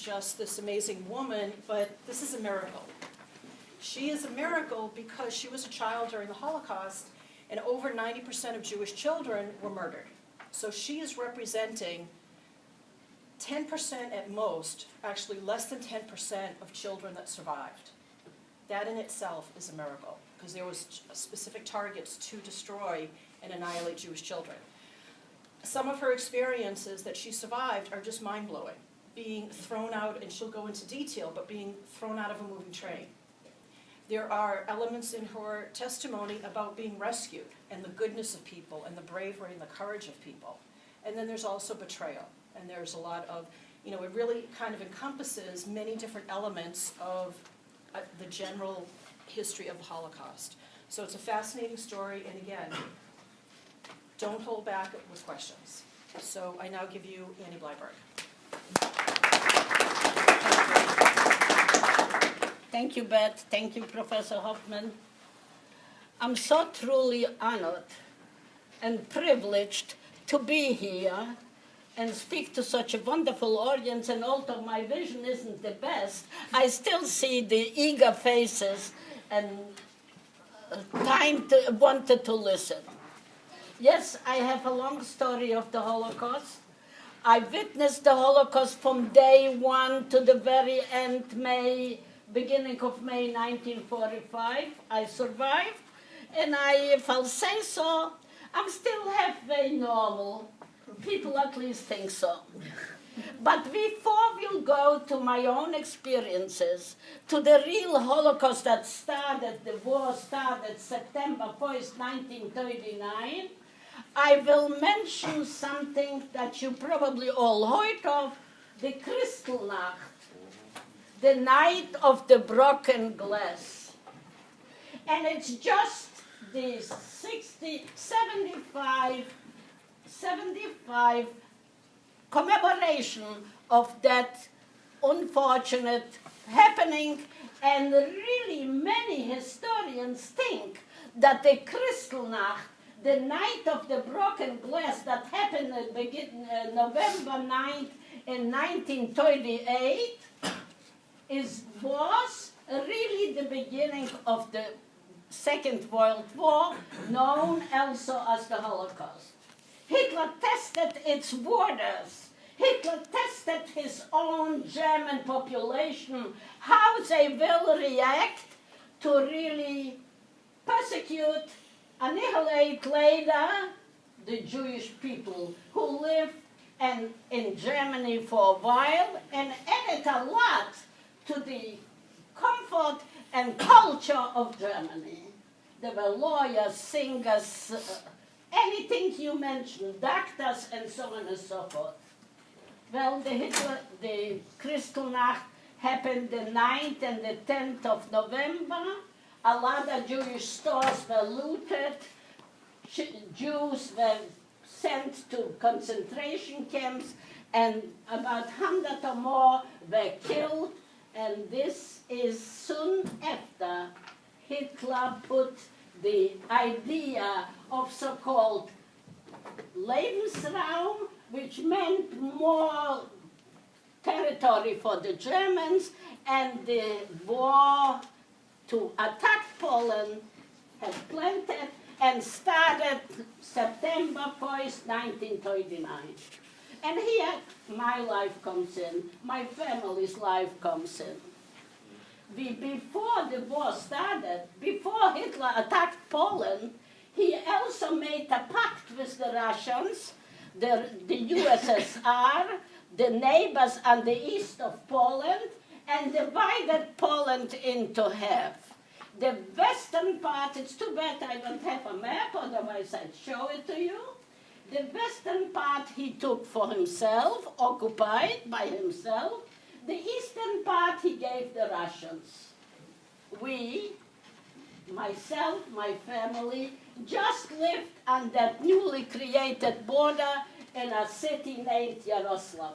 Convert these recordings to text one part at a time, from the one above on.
just this amazing woman, but this is a miracle. She is a miracle because she was a child during the Holocaust, and over 90% of Jewish children were murdered. So she is representing 10% at most, actually less than 10% of children that survived. That in itself is a miracle, because there was specific targets to destroy and annihilate Jewish children. Some of her experiences that she survived are just mind-blowing. Being thrown out, and she'll go into detail, but being thrown out of a moving train. There are elements in her testimony about being rescued and the goodness of people and the bravery and the courage of people. And then there's also betrayal. And there's a lot of, it really kind of encompasses many different elements of the general history of the Holocaust. So it's a fascinating story, and again, don't hold back with questions. So I now give you Annie Bleiberg. Thank you, Beth. Thank you, Professor Hoffman. I'm so truly honored and privileged to be here and speak to such a wonderful audience, and although my vision isn't the best, I still see the eager faces and wanted to listen. Yes, I have a long story of the Holocaust. I witnessed the Holocaust from day one to the very end, beginning of May 1945. I survived, and if I'll say so, I'm still halfway normal. People at least think so. But before we'll go to my own experiences, to the real Holocaust that started, the war started September 1st, 1939, I will mention something that you probably all heard of, the Kristallnacht, the night of the broken glass. And it's just the 75 commemoration of that unfortunate happening, and really many historians think that the Kristallnacht, the night of the broken glass that happened November 9th in 1938, was really the beginning of the Second World War, known also as the Holocaust. Hitler tested its borders. Hitler tested his own German population, how they will react to really persecute, annihilate later the Jewish people who lived in Germany for a while, and added a lot to the comfort and culture of Germany. There were lawyers, singers, anything you mentioned, doctors, and so on and so forth. Well, the Kristallnacht happened the 9th and the 10th of November. A lot of Jewish stores were looted. Jews were sent to concentration camps, and about 100 or more were killed. And this is soon after Hitler put the idea of so-called Lebensraum, which meant more territory for the Germans, and the war to attack Poland had planted and started September 1st, 1939. And here my life comes in, my family's life comes in. Before the war started, before Hitler attacked Poland, he also made a pact with the Russians, the USSR, the neighbors on the east of Poland, and divided Poland into half. The western part, it's too bad I don't have a map, otherwise I'd show it to you. The western part he took for himself, occupied by himself. The eastern part he gave the Russians. We, myself, my family, just lived on that newly created border in a city named Yaroslav.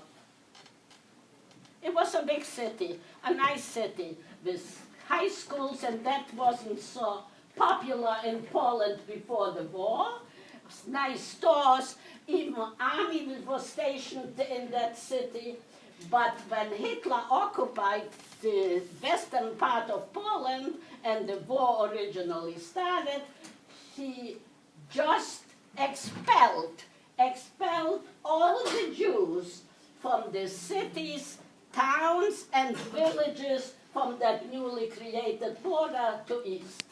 It was a big city, a nice city with high schools, and that wasn't so popular in Poland before the war. Nice stores, even army was stationed in that city. But when Hitler occupied the western part of Poland and the war originally started, he just expelled all the Jews from the cities, towns, and villages from that newly created border to east.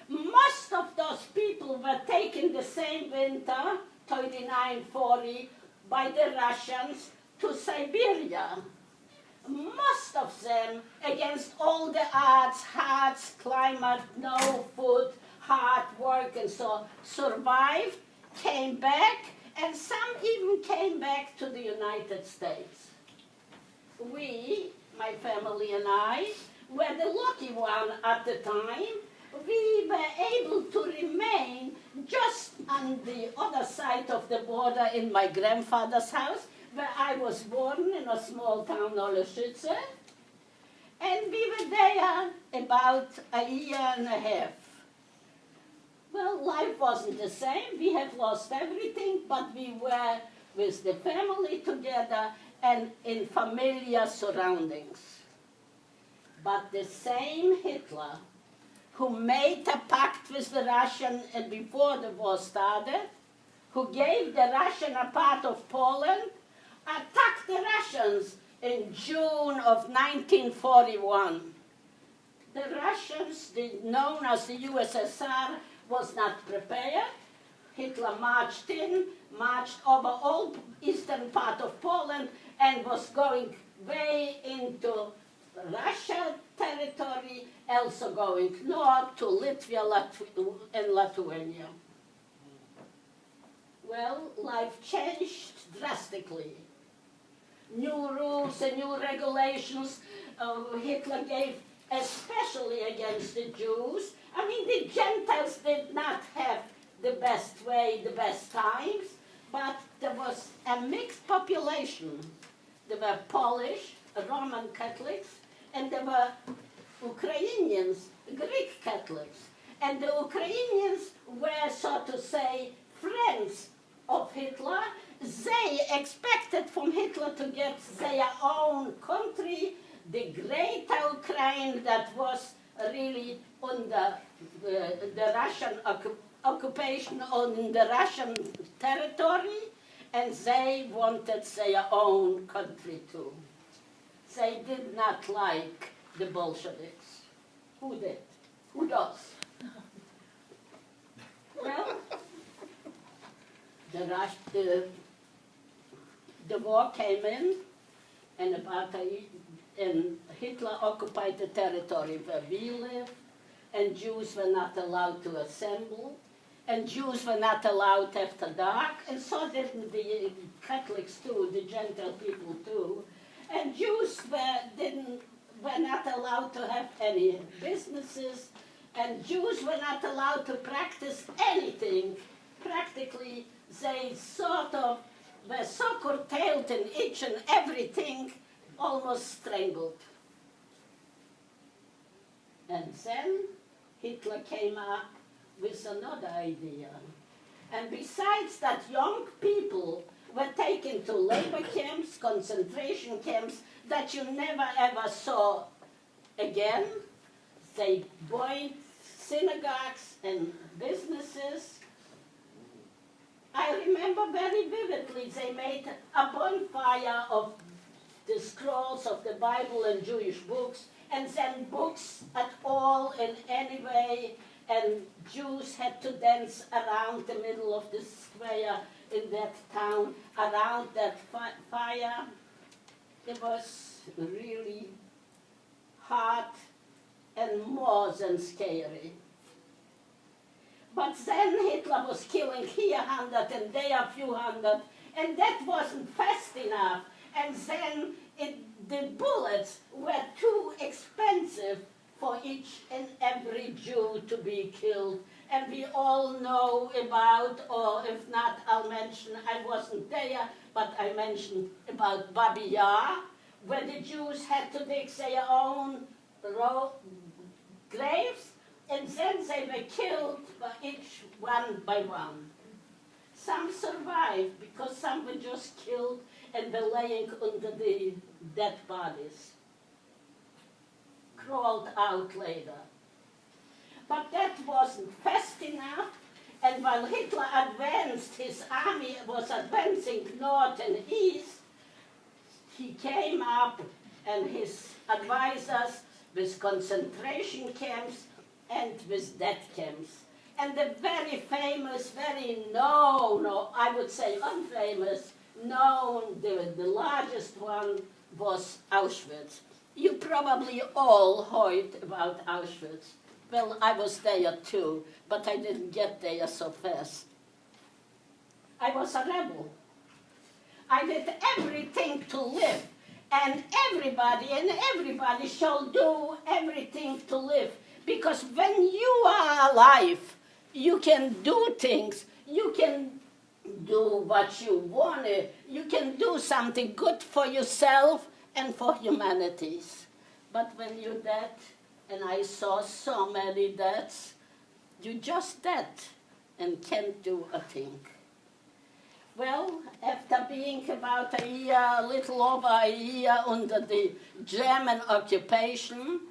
Most of those people were taken the same winter, 39-40, by the Russians to Siberia. Most of them, against all the odds, harsh climate, no food, hard work, and so survived, came back, and some even came back to the United States. We, my family and I, were the lucky one at the time. We were able to remain just on the other side of the border in my grandfather's house, where I was born in a small town, Oleschitze. And we were there about a year and a half. Well, life wasn't the same. We have lost everything, but we were with the family together and in familiar surroundings. But the same Hitler who made a pact with the Russians and before the war started, who gave the Russian a part of Poland, attacked the Russians in June of 1941. The Russians, known as the USSR, was not prepared. Hitler marched in, marched over all eastern part of Poland, and was going way into Russia territory, also going north to Latvia and Lithuania. Well, life changed drastically. New rules and new regulations Hitler gave, especially against the Jews. I mean, the Gentiles did not have the best way, the best times, but there was a mixed population. There were Polish, Roman Catholics, and there were Ukrainians, Greek Catholics. And the Ukrainians were, so to say, friends of Hitler. They expected from Hitler to get their own country, the great Ukraine that was really under the Russian occupation on the Russian territory, and they wanted their own country too. They did not like the Bolsheviks. Who did? Who does? Well, the war came in, and Hitler occupied the territory where we live, and Jews were not allowed to assemble, and Jews were not allowed after dark, and so did the Catholics too, the Gentile people too. And Jews were not allowed to have any businesses, and Jews were not allowed to practice anything. Practically, they sort of were so curtailed in each and everything, almost strangled. And then Hitler came up with another idea. And besides that, young people were taken to labor camps, concentration camps that you never ever saw again. They burned synagogues and businesses. I remember very vividly they made a bonfire of the scrolls of the Bible and Jewish books, and then books at all in any way, and Jews had to dance around the middle of the square in that town, around that fire. It was really hard and more than scary. But then Hitler was killing here 100 and there a few hundred, and that wasn't fast enough. And then the bullets were too expensive for each and every Jew to be killed. And we all know about, or if not, I'll mention, I wasn't there, but I mentioned about Babi Yar, where the Jews had to dig their own graves, and then they were killed by each one by one. Some survived because some were just killed and were laying under the dead bodies crawled out later. But that wasn't fast enough, and while Hitler advanced, his army was advancing north and east, he came up and his advisors with concentration camps and with death camps. And the very famous, very known, or I would say unfamous, known, the largest one was Auschwitz. You probably all heard about Auschwitz. Well, I was there too, but I didn't get there so fast. I was a rebel. I did everything to live, and everybody shall do everything to live. Because when you are alive, you can do things, you can do what you want, you can do something good for yourself and for humanities. But when you're dead, and I saw so many deaths, you're just dead and can't do a thing. Well, after being about a year, a little over a year under the German occupation,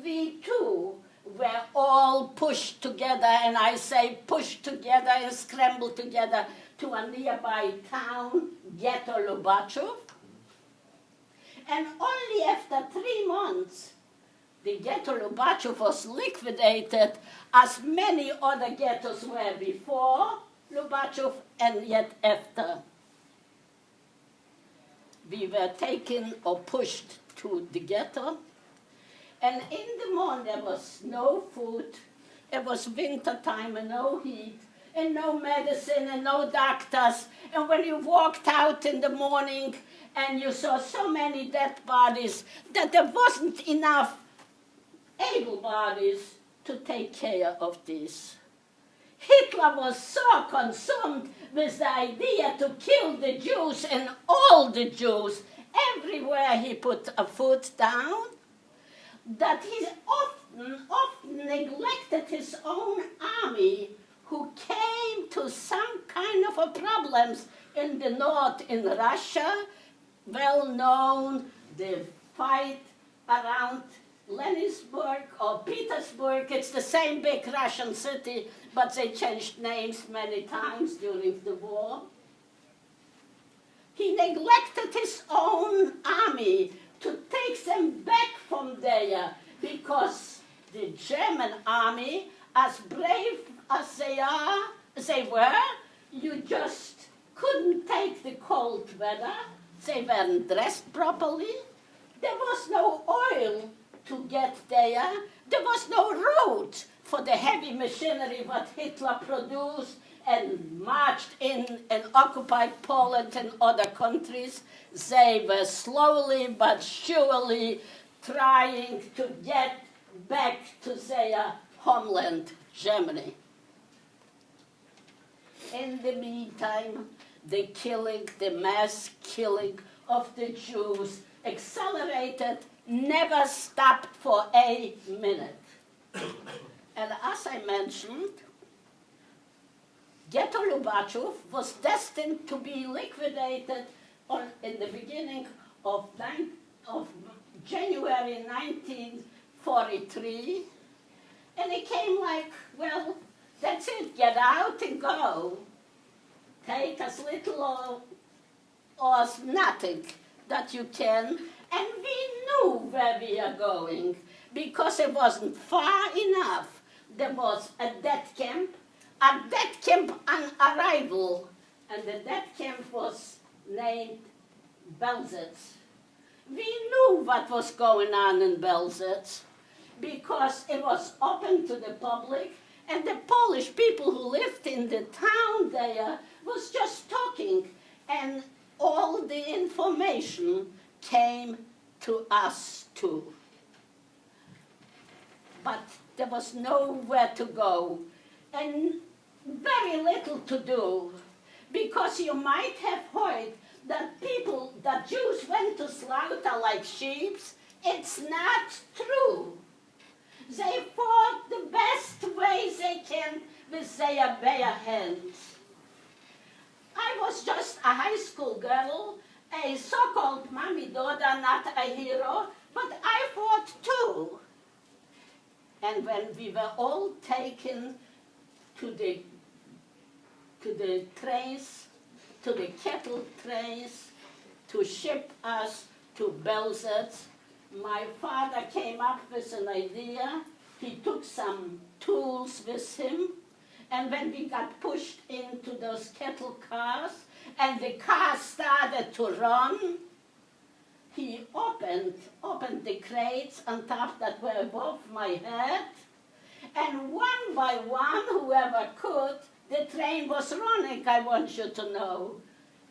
we too were all pushed together, and I say pushed together and scrambled together to a nearby town, Ghetto Lubachów. And only after 3 months, the Ghetto Lubachów was liquidated, as many other ghettos were before Lubachów and yet after. We were taken or pushed to the ghetto, and in the morning there was no food, it was winter time and no heat, and no medicine and no doctors, and when you walked out in the morning and you saw so many dead bodies that there wasn't enough able bodies to take care of this. Hitler was so consumed with the idea to kill the Jews and all the Jews everywhere he put a foot down, that he often neglected his own army, who came to some kind of a problems in the north in Russia, well known, the fight around Leningrad or Petersburg. It's the same big Russian city, but they changed names many times during the war. He neglected his own army to take them back from there, because the German army, as brave as they were, you just couldn't take the cold weather. They weren't dressed properly. There was no oil to get there. There was no road for the heavy machinery what Hitler produced and marched in and occupied Poland and other countries. They were slowly but surely trying to get back to their homeland, Germany. In the meantime, the mass killing of the Jews accelerated, never stopped for a minute. And as I mentioned, Ghetto Lubachów was destined to be liquidated in the beginning of January 1943. And it came like, well, that's it, get out and go. Take as little or as nothing that you can. And we knew where we are going, because it wasn't far enough. There was a death camp on arrival, and the death camp was named Belzec. We knew what was going on in Belzec, because it was open to the public, and the Polish people who lived in the town there was just talking, and all the information came to us too. But there was nowhere to go, and very little to do, because you might have heard that Jews went to slaughter like sheep. It's not true. They fought the best way they can with their bare hands. I was just a high school girl, a so-called mommy daughter, not a hero, but I fought too. And when we were all taken to the trains, to the cattle trains, to ship us to Belzec, my father came up with an idea. He took some tools with him, and when we got pushed into those cattle cars, and the car started to run, he opened the crates on top that were above my head, and one by one, whoever could, the train was running, I want you to know.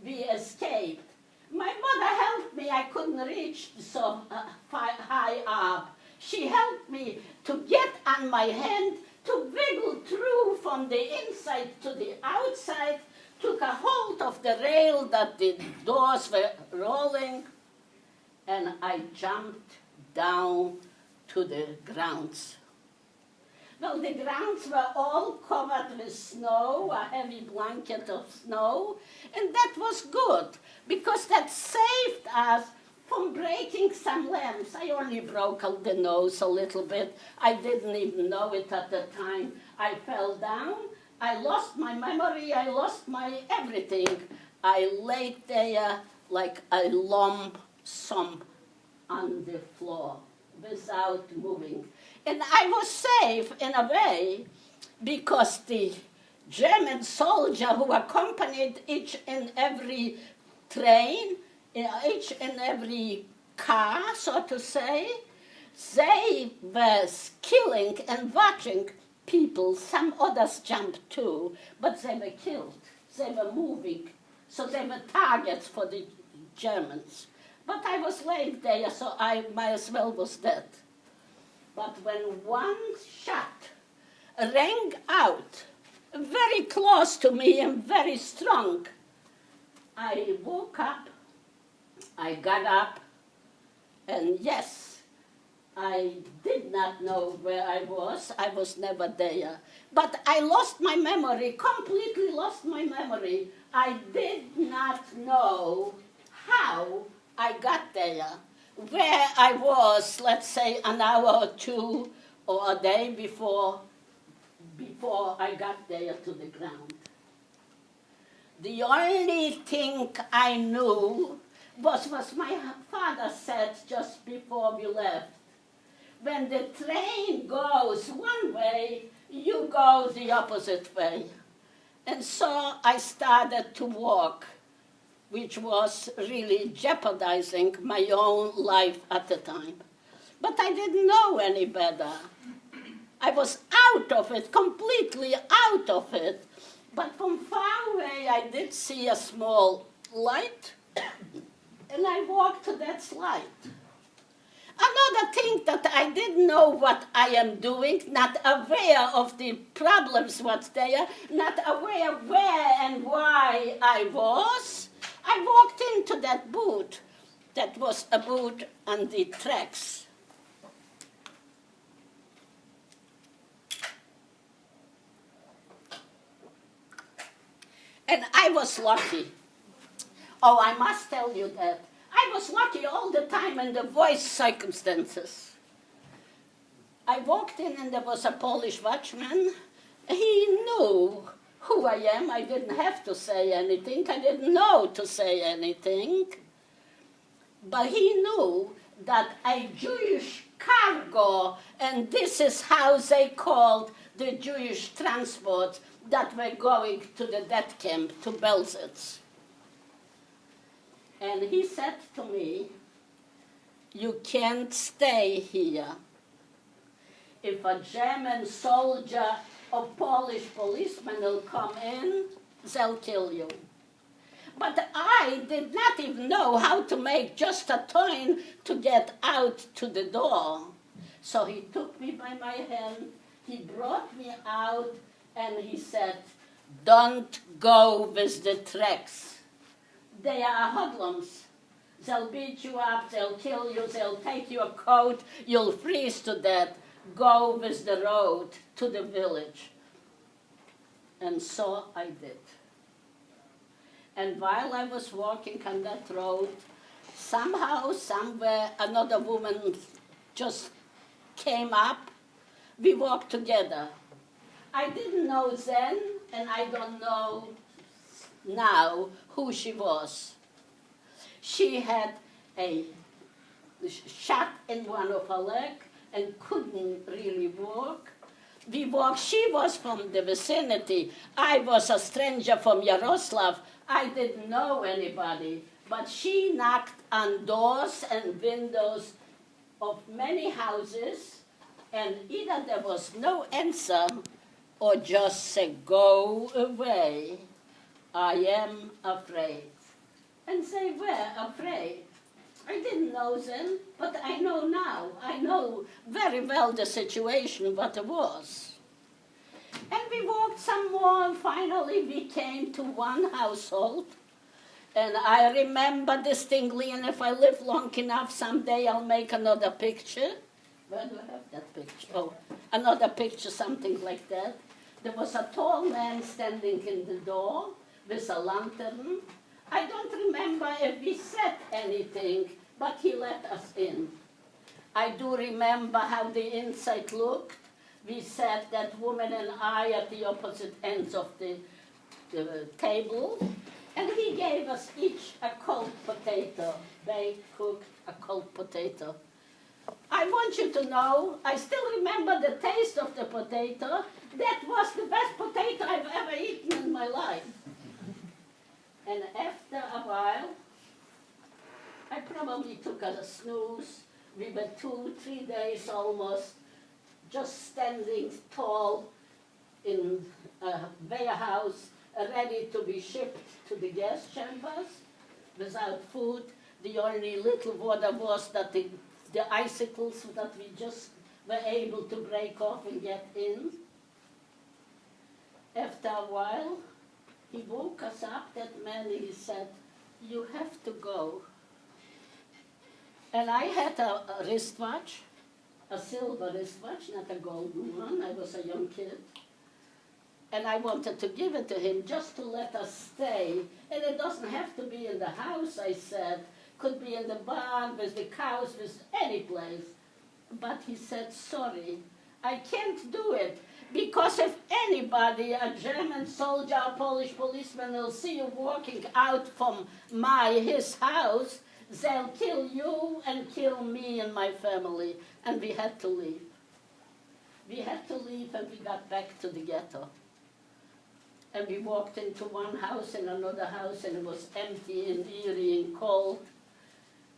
We escaped. My mother helped me, I couldn't reach so high up. She helped me to get on my hand, to wiggle through from the inside to the outside, took a hold of the rail that the doors were rolling, and I jumped down to the grounds. Well, the grounds were all covered with snow, a heavy blanket of snow, and that was good, because that saved us from breaking some limbs. I only broke the nose a little bit. I didn't even know it at the time. I fell down. I lost my memory. I lost my everything. I laid there like a lump sum on the floor without moving. And I was safe in a way because the German soldier who accompanied each and every train, each and every car, so to say, they were killing and watching people. Some others jumped too, but they were killed. They were moving, so they were targets for the Germans. But I was laid there, so I might as well was dead. But when one shot rang out very close to me and very strong, I woke up, I got up, and yes, I did not know where I was never there. But I lost my memory, completely lost my memory. I did not know how I got there, where I was, let's say, an hour or two or a day before I got there to the ground. The only thing I knew was what my father said just before we left. When the train goes one way, you go the opposite way. And so I started to walk, which was really jeopardizing my own life at the time. But I didn't know any better. I was out of it, completely out of it. But from far away, I did see a small light, and I walked to that light. Another thing that I didn't know what I am doing, not aware of the problems what's there, not aware where and why I was, I walked into that booth. That was a booth on the tracks. And I was lucky. Oh, I must tell you that. I was lucky all the time in the voice circumstances. I walked in and there was a Polish watchman. He knew who I am. I didn't have to say anything. I didn't know to say anything. But he knew that a Jewish cargo, and this is how they called the Jewish transport that were going to the death camp, to Belzec. And he said to me, "You can't stay here. If a German soldier or Polish policeman will come in, they'll kill you." But I did not even know how to make just a turn to get out to the door. So he took me by my hand, he brought me out, and he said, "Don't go with the tracks. They are hoodlums. They'll beat you up, they'll kill you, they'll take your coat, you'll freeze to death. Go with the road to the village." And so I did. And while I was walking on that road, somehow, somewhere, another woman just came up. We walked together. I didn't know then, and I don't know now who she was. She had a shot in one of her legs and couldn't really walk. We walked. She was from the vicinity. I was a stranger from Yaroslav. I didn't know anybody. But she knocked on doors and windows of many houses, and either there was no answer or just say, "Go away, I am afraid." And they were afraid. I didn't know then, but I know now. I know very well the situation, what it was. And we walked some more, and finally we came to one household. And I remember distinctly, and if I live long enough, someday I'll make another picture. Where do I have that picture? Oh, another picture, something like that. There was a tall man standing in the door with a lantern. I don't remember if we said anything, but he let us in. I do remember how the inside looked. We sat, that woman and I, at the opposite ends of the table, and he gave us each a cold potato, baked, cooked, a cold potato. I want you to know, I still remember the taste of the potato. That was the best potato I've ever eaten in my life. And after a while, I probably took a snooze. We were 2-3 days almost just standing tall in a warehouse, ready to be shipped to the gas chambers without food. The only little water was that the icicles that we just were able to break off and get in. After a while, he woke us up, that man, and he said, "You have to go." And I had a wristwatch, a silver wristwatch, not a golden one. I was a young kid. And I wanted to give it to him just to let us stay. And it doesn't have to be in the house, I said. Could be in the barn, with the cows, with any place. But he said, "Sorry, I can't do it. Because if anybody, a German soldier, a Polish policeman, will see you walking out from his house, they'll kill you and kill me and my family." And we had to leave. We had to leave, and we got back to the ghetto. And we walked into one house and another house, and it was empty and eerie and cold.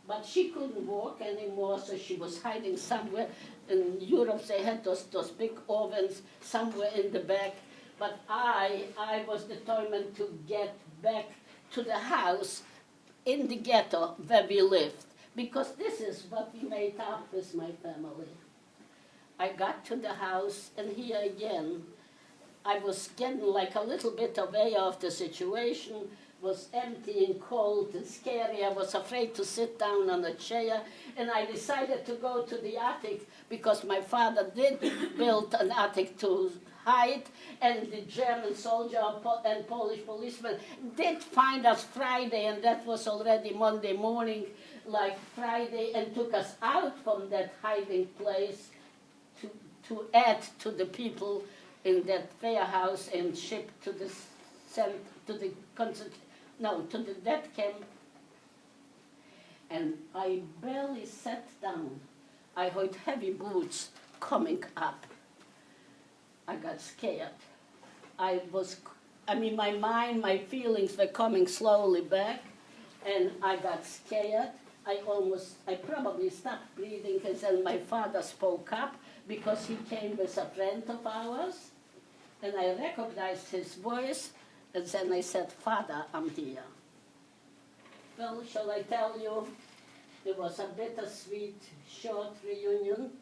But she couldn't walk anymore, so she was hiding somewhere. In Europe, they had those big ovens somewhere in the back. But I was determined to get back to the house in the ghetto where we lived, because this is what we made up with my family. I got to the house, and here again, I was getting like a little bit away of the situation. It was empty and cold and scary. I was afraid to sit down on a chair, and I decided to go to the attic because my father did build an attic to hide, and the German soldier and Polish policeman did find us Friday, and that was already Monday morning, like Friday, and took us out from that hiding place to add to the people in that warehouse and shipped to the death camp. And I barely sat down. I heard heavy boots coming up. I got scared. My mind, my feelings were coming slowly back, and I got scared. I probably stopped breathing, and then my father spoke up because he came with a friend of ours, and I recognized his voice, and then I said, "Father, I'm here." Well, shall I tell you, it was a bittersweet, short reunion.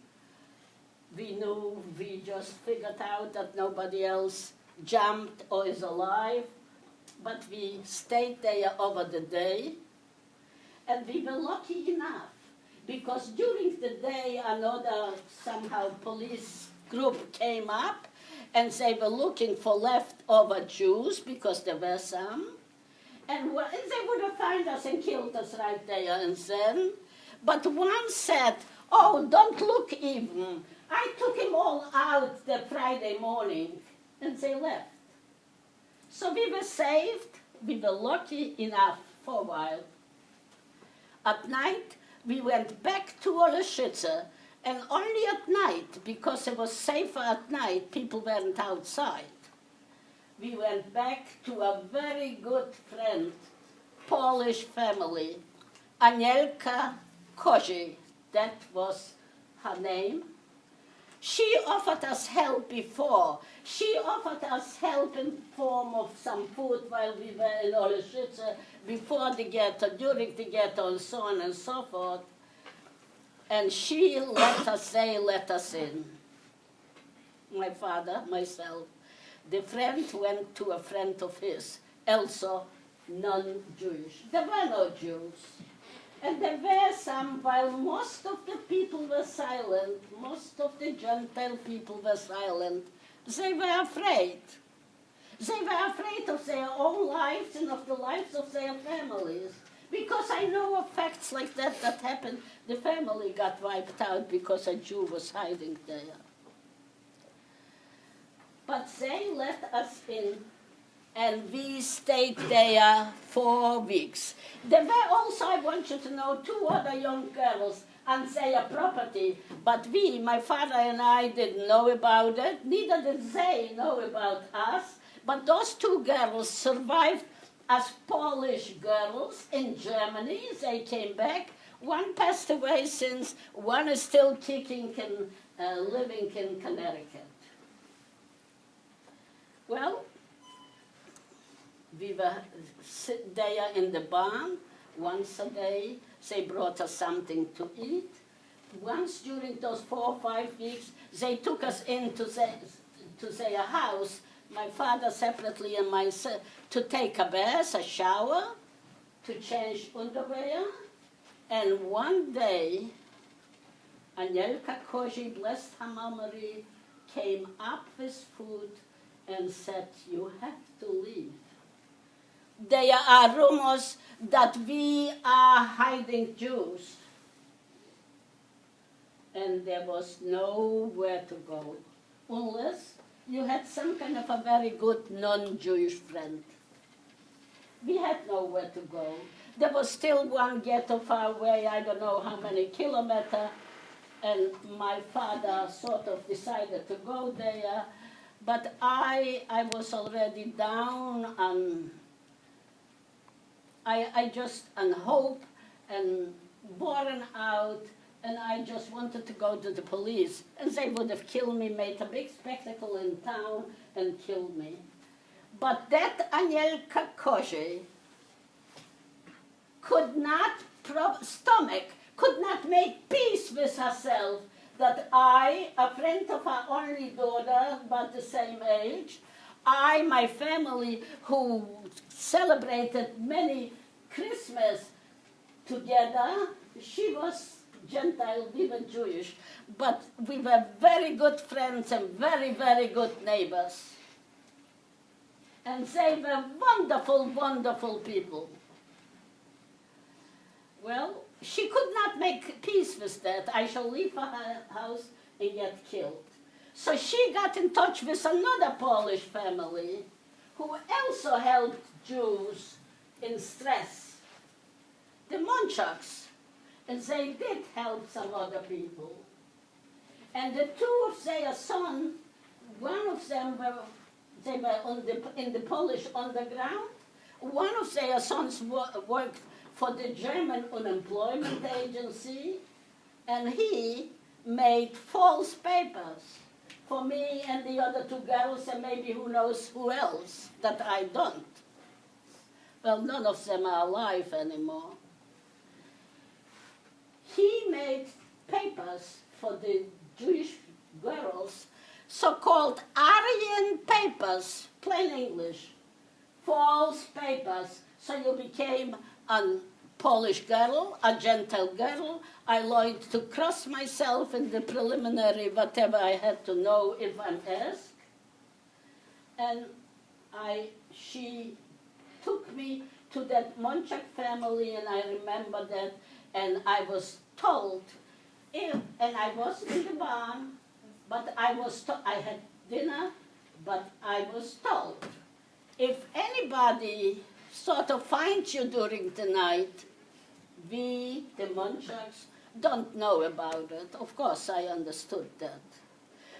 We knew, we just figured out that nobody else jumped or is alive, but we stayed there over the day, and we were lucky enough, because during the day another somehow police group came up, and they were looking for leftover Jews, because there were some, And they would have found us and killed us right there and then. But one said, oh, don't look even. I took him all out the Friday morning, and they left. So we were saved. We were lucky enough for a while. At night, we went back to Holocaust, and only at night, because it was safer at night, people weren't outside. We went back to a very good friend, Polish family, Anielka Kozi, that was her name. She offered us help before. She offered us help in form of some food while we were in Holocaust, before the ghetto, during the ghetto, and so on and so forth. And they let us in. My father, myself. The friend went to a friend of his, also non-Jewish. There were no Jews. And there were some, while most of the people were silent, most of the Gentile people were silent, they were afraid. They were afraid of their own lives and of the lives of their families. Because I know of facts like that happened. The family got wiped out because a Jew was hiding there. But they let us in, and we stayed there 4 weeks. There were also, I want you to know, 2 other young girls on their property, but we, my father and I, didn't know about it. Neither did they know about us. But those 2 girls survived as Polish girls in Germany. They came back. One passed away since, one is still kicking and living in Connecticut. Well, we were sit there in the barn once a day. They brought us something to eat. Once during those 4 or 5 weeks, they took us into their house, my father separately and myself, to take a bath, a shower, to change underwear. And one day, Anielka Kozi, blessed her memory, came up with food and said, you have to leave. There are rumors that we are hiding Jews. And there was nowhere to go, unless you had some kind of a very good non-Jewish friend. We had nowhere to go. There was still one ghetto far away, I don't know how many kilometers, and my father sort of decided to go there. But I was already down on, I just on hope and worn out, and I just wanted to go to the police. And they would have killed me, made a big spectacle in town, and killed me. But that Anielka Kozi could not could not make peace with herself that I, a friend of her only daughter, about the same age, I, my family, who celebrated many Christmas together, she was Gentile, we were Jewish, but we were very good friends and very, very good neighbors. And they were wonderful, wonderful people. Well, she could not make peace with that. I shall leave her house and get killed. So she got in touch with another Polish family who also helped Jews in stress, the Monchaks. And they did help some other people. And the 2 of their sons, one of them they were in the Polish underground. One of their sons worked for the German unemployment agency, and he made false papers for me and the other 2 girls, and maybe who knows who else that I don't. Well, none of them are alive anymore. He made papers for the Jewish girls, so-called Aryan papers, plain English, false papers. So you became a Polish girl, a Gentile girl. I learned to cross myself in the preliminary, whatever I had to know if I'm asked. And she took me to that Monchak family, and I remember that, and I was told, and I was in the barn, but I had dinner, but I was told, if anybody sort of finds you during the night, we, the Monchaks, don't know about it. Of course, I understood that.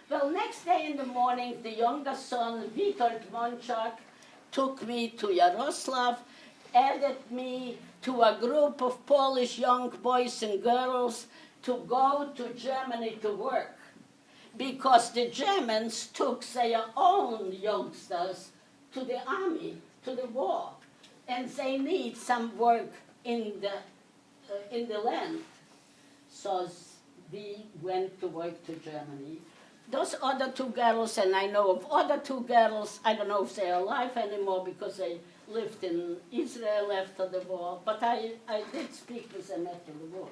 Well, next day in the morning, the younger son, Witold Monchak, took me to Yaroslav, added me to a group of Polish young boys and girls to go to Germany to work, because the Germans took their own youngsters to the army, to the war, and they need some work in the land. So we went to work to Germany. Those other two girls, and I know of other two girls, I don't know if they're alive anymore because they lived in Israel after the war, but I did speak with them after the war.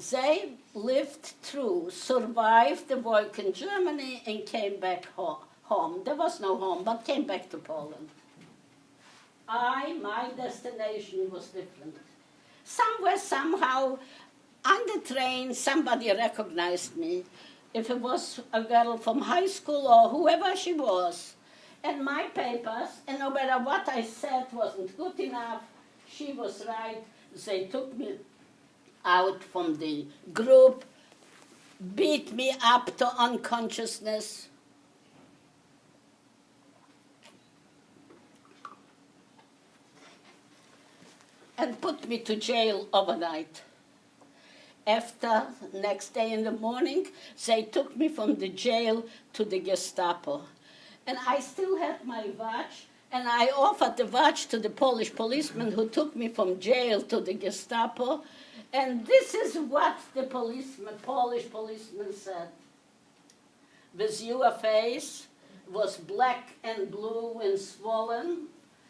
They lived through, survived the work in Germany and came back home. There was no home, but came back to Poland. My destination was different. Somewhere, somehow, on the train, somebody recognized me. If it was a girl from high school or whoever she was, and my papers, and no matter what I said wasn't good enough, she was right. They took me out from the group, beat me up to unconsciousness. And put me to jail overnight. After, next day in the morning, they took me from the jail to the Gestapo. And I still had my watch, and I offered the watch to the Polish policeman who took me from jail to the Gestapo. And this is what the Polish policeman said. With your face was black and blue and swollen.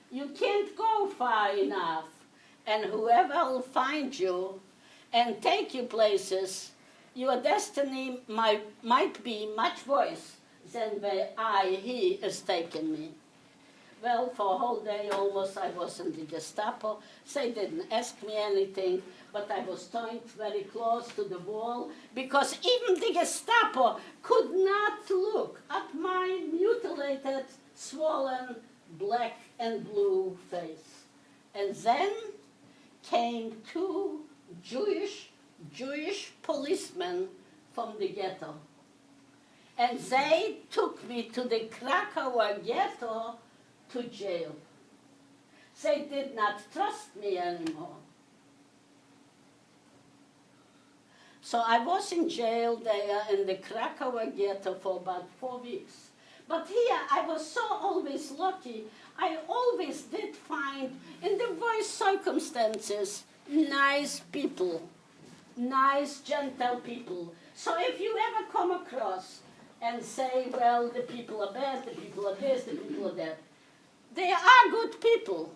You can't go far enough. And whoever will find you and take you places, your destiny might be much worse than where he is taking me. Well, for a whole day almost I was in the Gestapo. They didn't ask me anything, but I was turned very close to the wall because even the Gestapo could not look at my mutilated, swollen, black and blue face. And then came two Jewish policemen from the ghetto. And they took me to the Krakow ghetto to jail. They did not trust me anymore. So I was in jail there in the Krakow ghetto for about 4 weeks. But here I was so always lucky. I always did find, in the worst circumstances, nice people, nice, gentle people. So if you ever come across and say, well, the people are bad, the people are this, the people are that, they are good people.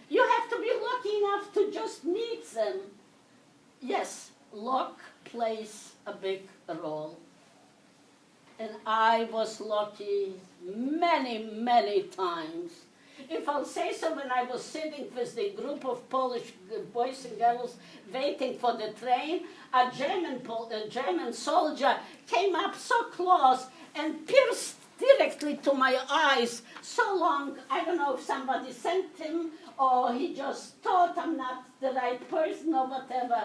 You have to be lucky enough to just meet them. Yes, luck plays a big role. And I was lucky many, many times. If I'll say so, when I was sitting with the group of Polish boys and girls waiting for the train, a German soldier came up so close and pierced directly to my eyes so long. I don't know if somebody sent him or he just thought I'm not the right person or whatever,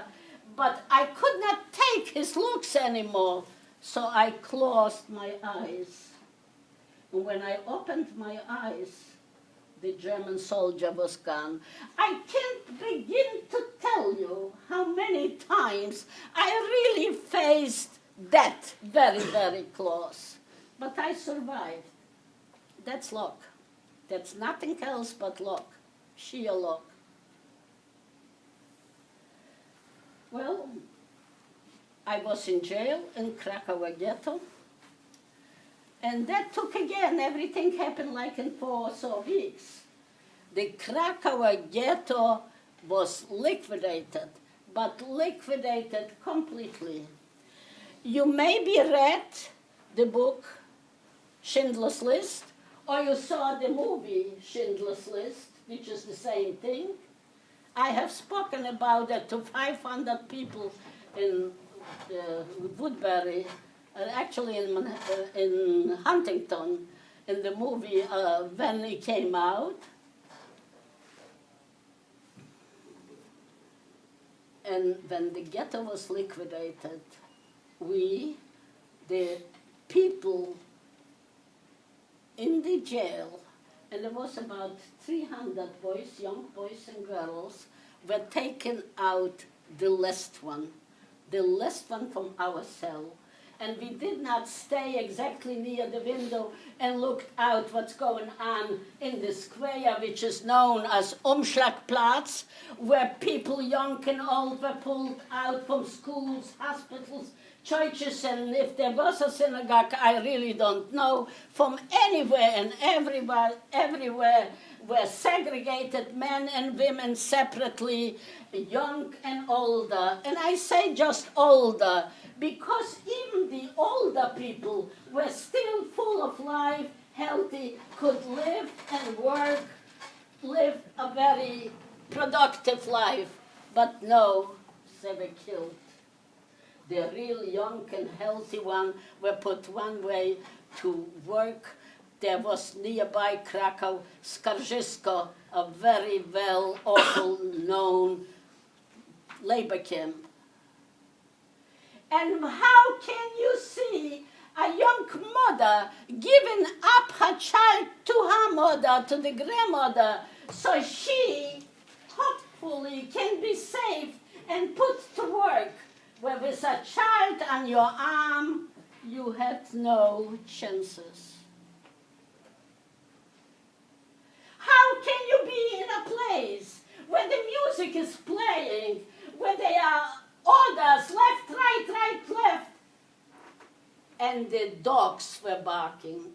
but I could not take his looks anymore, so I closed my eyes. And when I opened my eyes, the German soldier was gone. I can't begin to tell you how many times I really faced that very, very close. But I survived. That's luck. That's nothing else but luck, sheer luck. Well, I was in jail in Krakow ghetto. And that took again, everything happened like in 4 or so weeks. The Krakow ghetto was liquidated, but liquidated completely. You maybe read the book Schindler's List, Or you saw the movie Schindler's List, which is the same thing. I have spoken about it to 500 people in Woodbury, actually in Huntington, in the movie when it came out. And when the ghetto was liquidated, we, the people in the jail, and there was about 300 boys, young boys and girls, were taken out, the last one from our cell. And we did not stay exactly near the window and looked out what's going on in the square, which is known as Umschlagplatz, where people young and old were pulled out from schools, hospitals, churches, and if there was a synagogue, I really don't know, from anywhere and everywhere were segregated, men and women separately, young and older. And I say just older, because even the older people were still full of life, healthy, could live and work, live a very productive life. But no, they were killed. The real young and healthy one were put one way to work. There was nearby Krakow, Skarżysko, a very well, awful known labor camp. And how can you see a young mother giving up her child to her mother, to the grandmother, so she hopefully can be saved and put to work, where with a child on your arm, you had no chances? How can you be in a place where the music is playing, where there are orders, left, right, left, and the dogs were barking?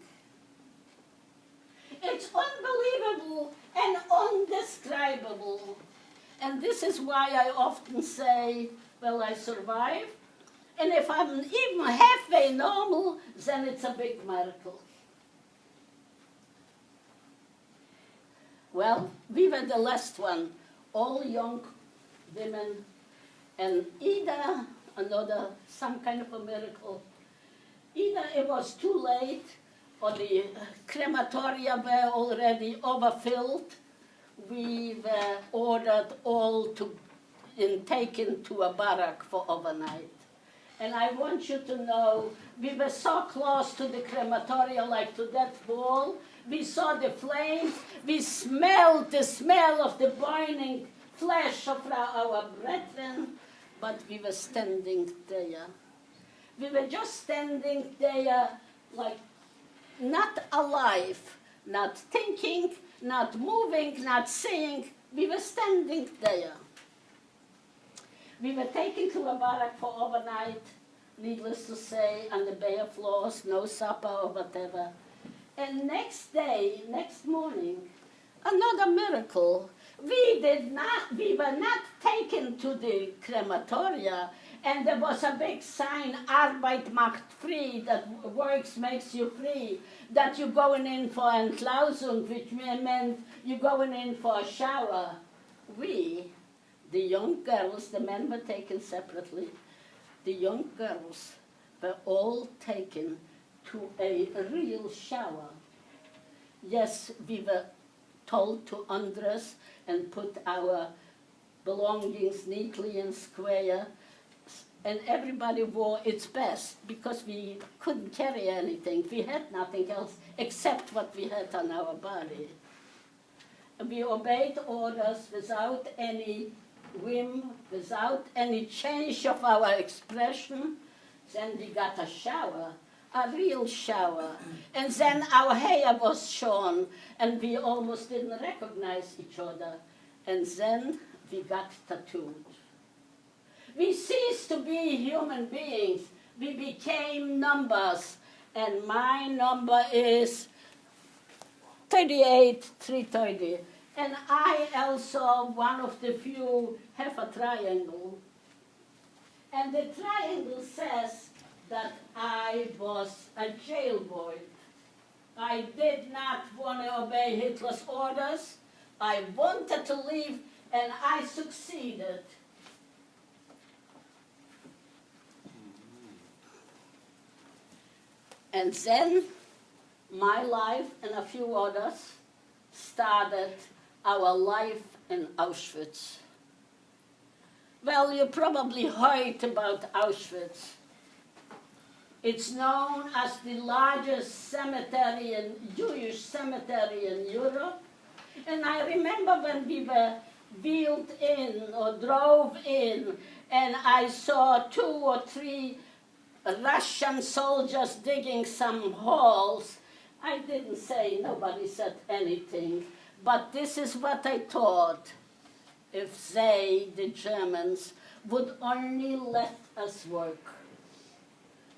It's unbelievable and undescribable. And this is why I often say, well, I survived, and if I'm even halfway normal, then it's a big miracle. Well, we were the last one, all young women, and either some kind of a miracle, either it was too late, or the crematoria were already overfilled. We were ordered all and taken to a barrack for overnight. And I want you to know, we were so close to the crematoria, like to that wall. We saw the flames. We smelled the smell of the burning flesh of our brethren. But we were standing there. We were just standing there, like not alive, not thinking, not moving, not seeing. We were standing there. We were taken to a barrack for overnight, needless to say, on the bare floors, no supper or whatever. And next morning, another miracle. We were not taken to the crematoria, and there was a big sign, Arbeit macht free, that works makes you free, that you're going in for Entlausung, which meant you're going in for a shower. We, the young girls, the men were taken separately, the young girls were all taken to a real shower. Yes, we were told to undress and put our belongings neatly and square, and everybody wore its best because we couldn't carry anything. We had nothing else except what we had on our body. And we obeyed orders without any whim, without any change of our expression. Then we got a shower, a real shower. And then our hair was shorn, and we almost didn't recognize each other. And then we got tattooed. We ceased to be human beings. We became numbers. And my number is 38,330. And I also, one of the few, have a triangle. And the triangle says that I was a jailboy. I did not want to obey Hitler's orders. I wanted to leave, and I succeeded. And then my life and a few others started our life in Auschwitz. Well, you probably heard about Auschwitz. It's known as the largest cemetery, Jewish cemetery in Europe. And I remember when we were wheeled in or drove in, and I saw 2 or 3 Russian soldiers digging some holes. I didn't say, nobody said anything, but this is what I thought. If they, the Germans, would only let us work.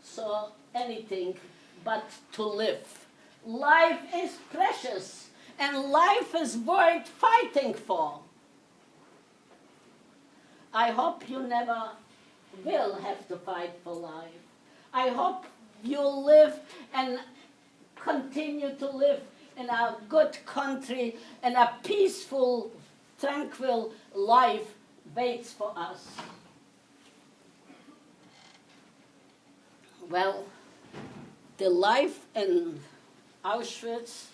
So anything but to live. Life is precious, and life is worth fighting for. I hope you never will have to fight for life. I hope you'll live and continue to live in a good country, and a peaceful, tranquil life waits for us. Well, the life in Auschwitz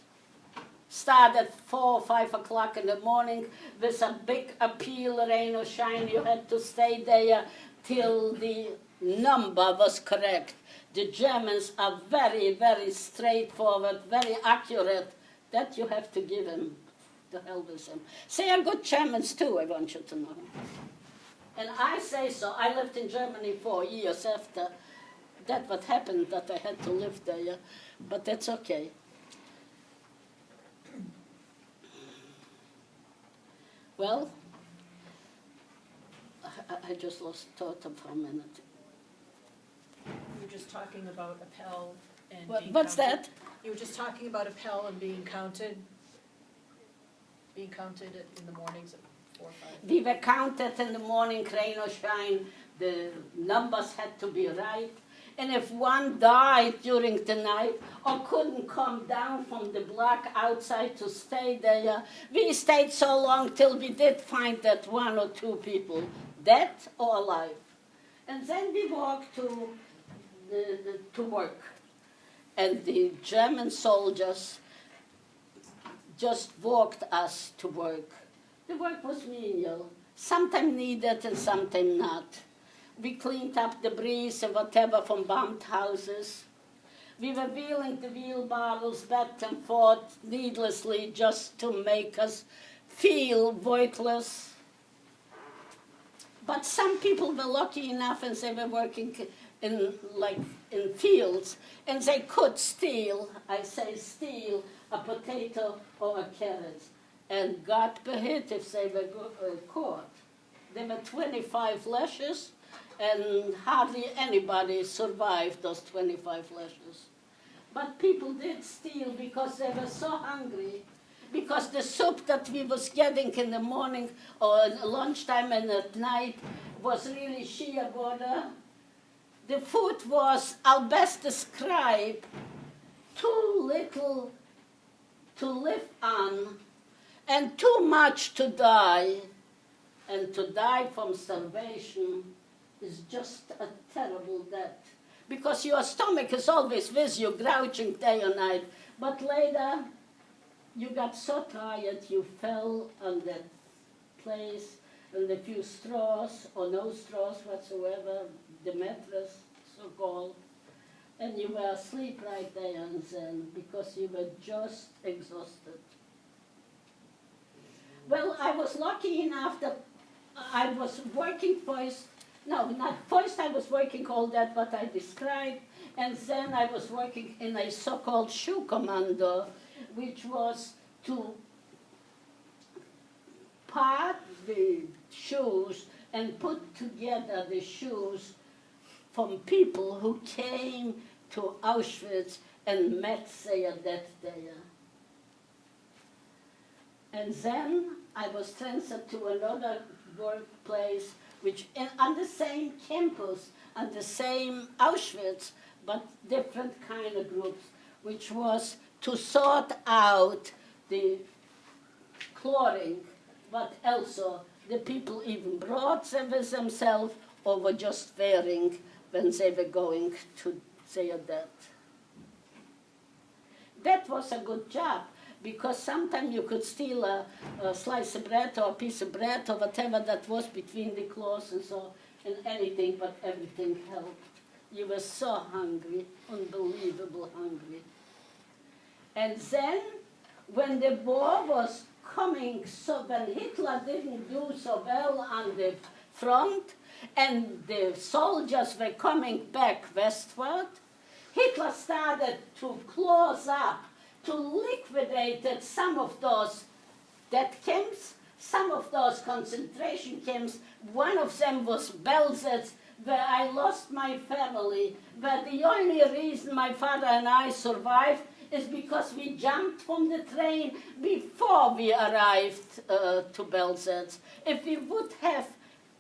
started 4 or 5 o'clock in the morning with a big appeal, rain or shine. You had to stay there till the number was correct. The Germans are very, very straightforward, very accurate. That you have to give him. To hell with him. They are good Germans too, I want you to know. And I say so. I lived in Germany 4 years after that what happened, that I had to live there. But that's okay. Well, I just lost thought for a minute. You were just talking about Appel and being What's counted. that? You were just talking about Appel and being counted in the mornings at 4 or 5. We were counted in the morning, rain or shine. The numbers had to be right. And if one died during the night or couldn't come down from the block outside to stay there, we stayed so long till we did find that 1 or 2 people, dead or alive. And then we walked to work. And the German soldiers just walked us to work. The work was menial, sometimes needed and sometimes not. We cleaned up debris and whatever from bombed houses. We were wheeling the wheelbarrows back and forth needlessly just to make us feel worthless. But some people were lucky enough and they were working in fields, and they could steal, I say steal, a potato or a carrot. And God forbid if they were caught. There were 25 lashes, and hardly anybody survived those 25 lashes. But people did steal because they were so hungry, because the soup that we was getting in the morning or at lunchtime and at night was really shea butter. The food was, I'll best describe, too little to live on and too much to die. And to die from starvation is just a terrible death. Because your stomach is always with you, grouching day or night. But later, you got so tired, you fell on that place, and a few straws, or no straws whatsoever, the mattress, so-called, and you were asleep right there and then, because you were just exhausted. Well, I was lucky enough that I was working first, no, not first I was working all that what I described, and then I was working in a so-called shoe commando, which was to part the shoes and put together the shoes from people who came to Auschwitz and met there that day. And then I was transferred to another workplace, which on the same campus, on the same Auschwitz, but different kind of groups, which was to sort out the clothing, but also the people even brought them with themselves or were just wearing when they were going to their death. That was a good job, because sometimes you could steal a slice of bread or a piece of bread or whatever that was between the clothes and so, and anything, but everything helped. You were so hungry, unbelievable hungry. And then, when the war was coming, so when Hitler didn't do so well on the front, and the soldiers were coming back westward, Hitler started to close up, to liquidate some of those death camps, some of those concentration camps. One of them was Belzec, where I lost my family, where the only reason my father and I survived is because we jumped from the train before we arrived to Belzec. If we would have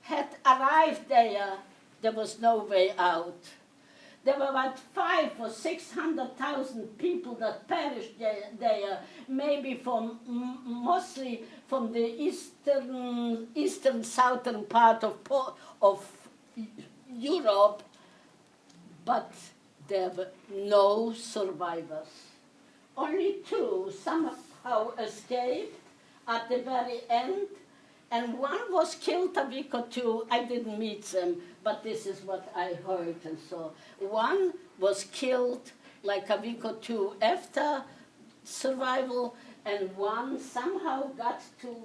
had arrived there, there was no way out. There were about 500,000 or 600,000 people that perished there, maybe from mostly from the eastern southern part of Europe, but there were no survivors. Only 2 somehow escaped at the very end, and one was killed a week or 2. I didn't meet them, but this is what I heard and saw. One was killed like a week or 2 after survival, and one somehow got to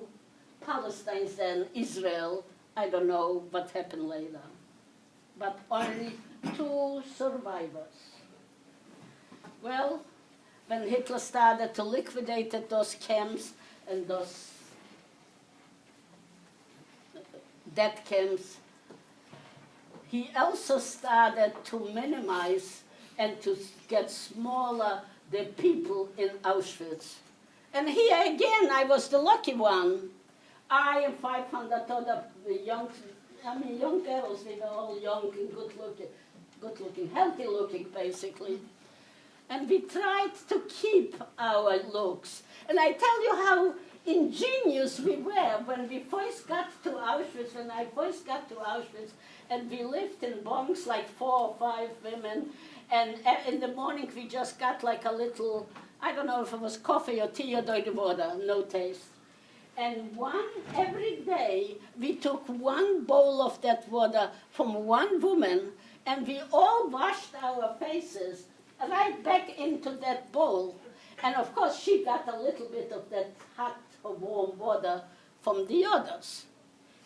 Palestine, then Israel. I don't know what happened later. But only 2 survivors. Well, when Hitler started to liquidate those camps and those death camps, he also started to minimize and to get smaller the people in Auschwitz. And here again, I was the lucky one. I and 500 other young girls, we were all young and good-looking, healthy-looking, basically. And we tried to keep our looks. And I tell you how ingenious we were when we first got to Auschwitz, when I first got to Auschwitz, and we lived in bunks like 4 or 5 women, and in the morning we just got like a little, I don't know if it was coffee or tea or dirty water, no taste. And every day we took 1 bowl of that water from 1 woman, and we all washed our faces right back into that bowl. And of course she got a little bit of that hot or warm water from the others.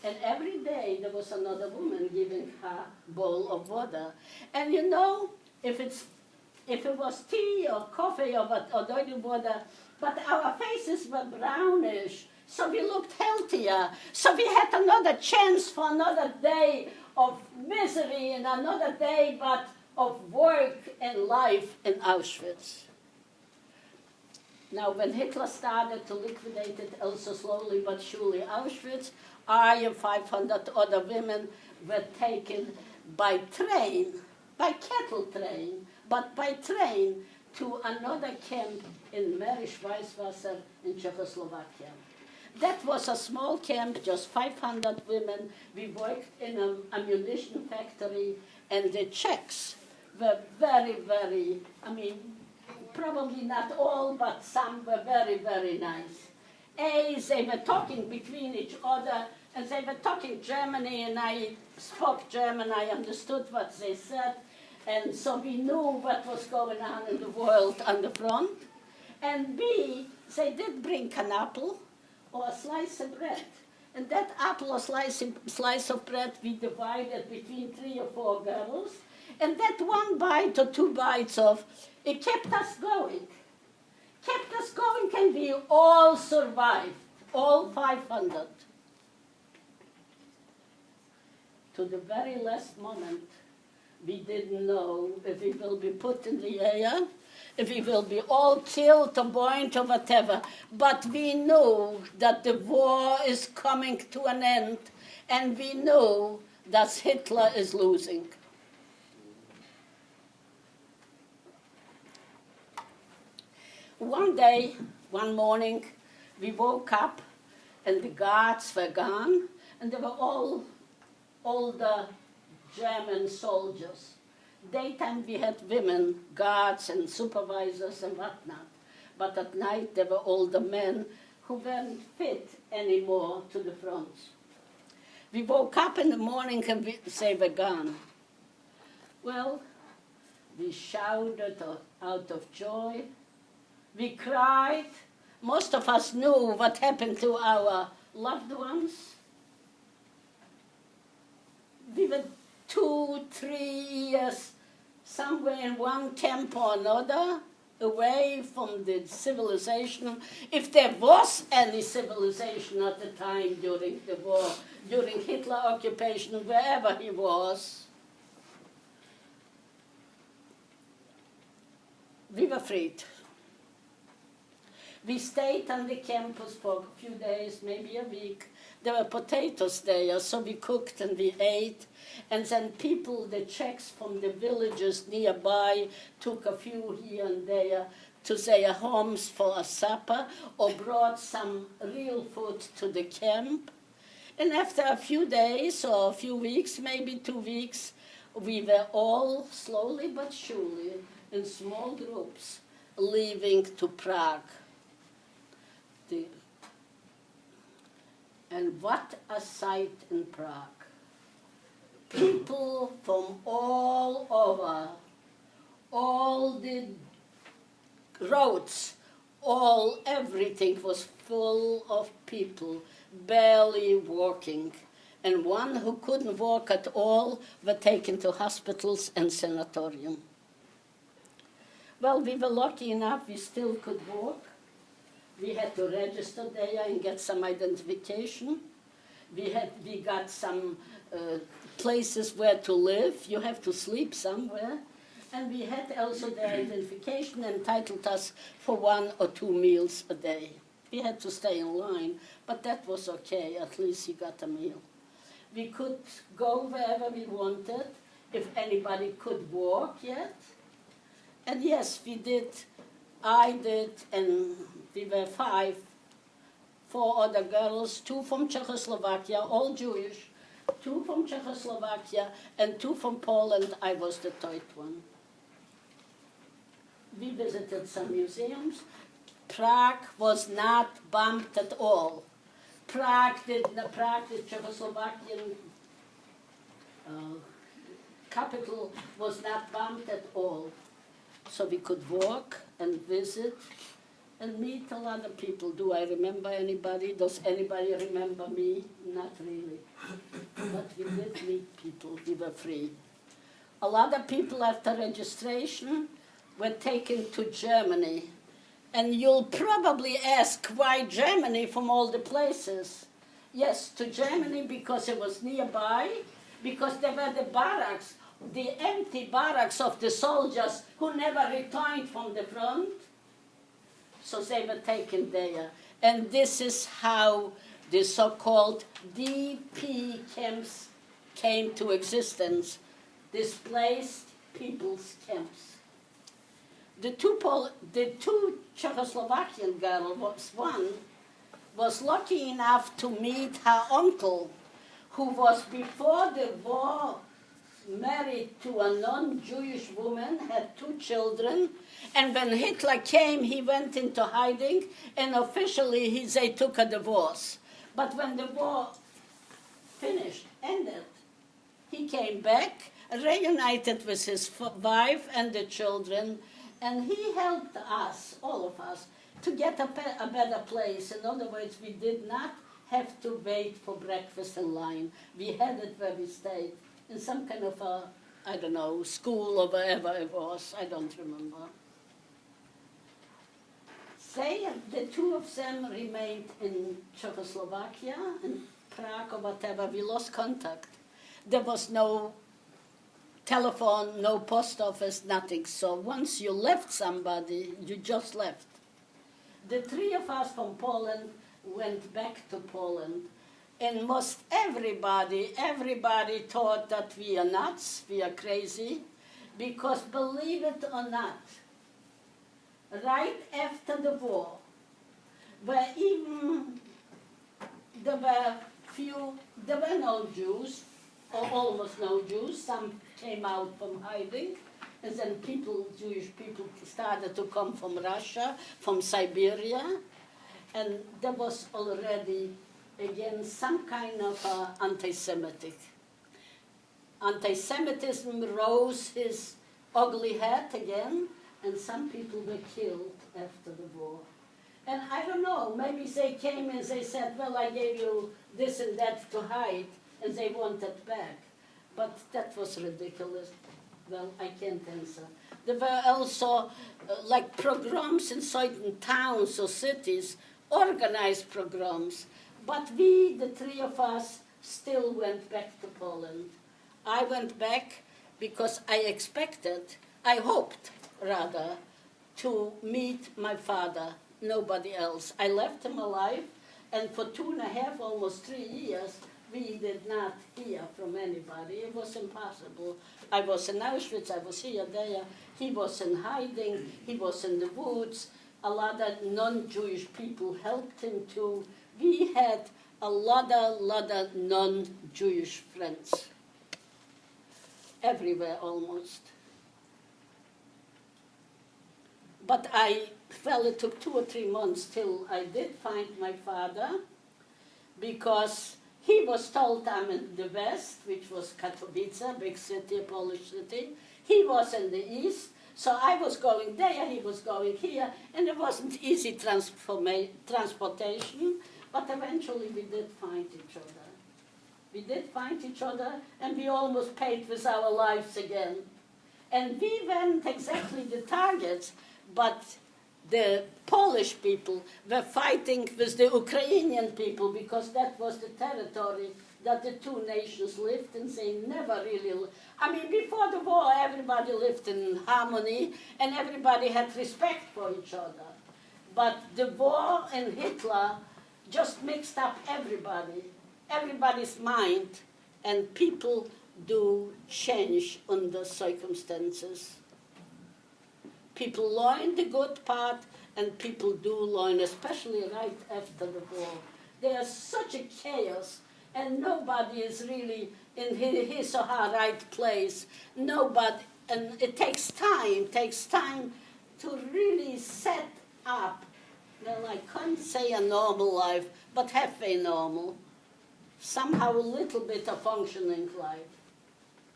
And every day there was another woman giving her bowl of water. And you know, if it was tea or coffee or dirty water, but our faces were brownish, so we looked healthier. So we had another chance for another day of misery and another day but of work and life in Auschwitz. Now, when Hitler started to liquidate it also slowly but surely Auschwitz, I and 500 other women were taken by train, by cattle train, but by train to another camp in Marisch-Weißwasser in Czechoslovakia. That was a small camp, just 500 women. We worked in an ammunition factory, and the Czechs were very, very, probably not all, but some were very, very nice. They were talking between each other, and they were talking German, and I spoke German, I understood what they said, and so we knew what was going on in the world on the front. And B, they did bring an apple or a slice of bread. And that apple or slice of bread we divided between 3 or 4 girls, and that 1 bite or 2 bites of, it kept us going. Kept us going, and we all survived, all 500. To the very last moment, we didn't know if we will be put in the air, if we will be all killed or burned or whatever. But we knew that the war is coming to an end, and we knew that Hitler is losing. One day, one morning, we woke up and the guards were gone, and they were all the German soldiers. Daytime we had women, guards and supervisors and whatnot, but at night there were all the men who weren't fit anymore to the front. We woke up in the morning and they were gone. Well, we shouted out of joy. We cried. Most of us knew what happened to our loved ones. We were 2-3 years somewhere in one camp or another, away from the civilization. If there was any civilization at the time during the war, during Hitler occupation, wherever he was, we were freed. We stayed on the campus for a few days, maybe a week. There were potatoes there, so we cooked and we ate. And then people, the Czechs from the villages nearby, took a few here and there to their homes for a supper or brought some real food to the camp. And after a few days or a few weeks, maybe 2 weeks, we were all slowly but surely in small groups leaving to Prague. And what a sight in Prague. People from all over, all the roads, everything was full of people, barely walking. And one who couldn't walk at all were taken to hospitals and sanatorium. Well, we were lucky enough, we still could walk. We had to register there and get some identification. We got some places where to live. You have to sleep somewhere. And we had also the identification entitled us for 1 or 2 meals a day. We had to stay in line, but that was okay. At least you got a meal. We could go wherever we wanted, if anybody could walk yet. And yes, we did. I did, and we were 4 other girls, 2 from Czechoslovakia, all Jewish, 2 from Czechoslovakia, and 2 from Poland. I was the 3rd one. We visited some museums. Prague was not bombed at all. Prague, the Czechoslovakian capital, was not bombed at all. So we could walk and visit and meet a lot of people. Do I remember anybody? Does anybody remember me? Not really. But we did meet people. We were free. A lot of people after registration were taken to Germany. And you'll probably ask, why Germany from all the places? Yes, to Germany because it was nearby, because there were the barracks, the empty barracks of the soldiers who never returned from the front. So they were taken there. And this is how the so-called DP camps came to existence, displaced people's camps. The two Czechoslovakian girls, one was lucky enough to meet her uncle, who was before the war married to a non-Jewish woman, had 2 children, and when Hitler came, he went into hiding, and officially they took a divorce. But when the war ended, he came back, reunited with his wife and the children, and he helped us, all of us, to get a better place. In other words, we did not have to wait for breakfast in line. We had it where we stayed, in some kind of a, I don't know, school or wherever it was. I don't remember. The 2 of them remained in Czechoslovakia, in Prague or whatever. We lost contact. There was no telephone, no post office, nothing. So once you left somebody, you just left. The 3 of us from Poland went back to Poland. And most everybody thought that we are nuts, we are crazy, because believe it or not, right after the war, where even there were no Jews, or almost no Jews. Some came out from hiding, and then Jewish people started to come from Russia, from Siberia, and there was already, again, some kind of anti-Semitic. Anti-Semitism rose his ugly head again, and some people were killed after the war. And I don't know, maybe they came and they said, well, I gave you this and that to hide, and they want it back. But that was ridiculous. Well, I can't answer. There were also like pogroms in certain towns or cities, organized pogroms. But we, the three of us, still went back to Poland. I went back because I hoped rather, to meet my father, nobody else. I left him alive, and for 2.5, almost 3 years, we did not hear from anybody. It was impossible. I was in Auschwitz, I was here, there. He was in hiding, he was in the woods. A lot of non-Jewish people helped him too. We had a lot of non-Jewish friends. Everywhere almost. But it took 2 or 3 months till I did find my father, because he was told I'm in the west, which was Katowice, a big city, a Polish city. He was in the east, so I was going there, he was going here, and it wasn't easy transportation, but eventually we did find each other. We did find each other, and we almost paid with our lives again. And we weren't exactly the targets, but the Polish people were fighting with the Ukrainian people, because that was the territory that the two nations lived, and they never really... before the war, everybody lived in harmony, and everybody had respect for each other. But the war and Hitler just mixed up everybody's mind, and people do change under circumstances. People learn the good part, and people do learn, especially right after the war. There's such a chaos, and nobody is really in his or her right place. Nobody, and it takes time to really set up, well, I can't say a normal life, but halfway normal. Somehow a little bit of functioning life.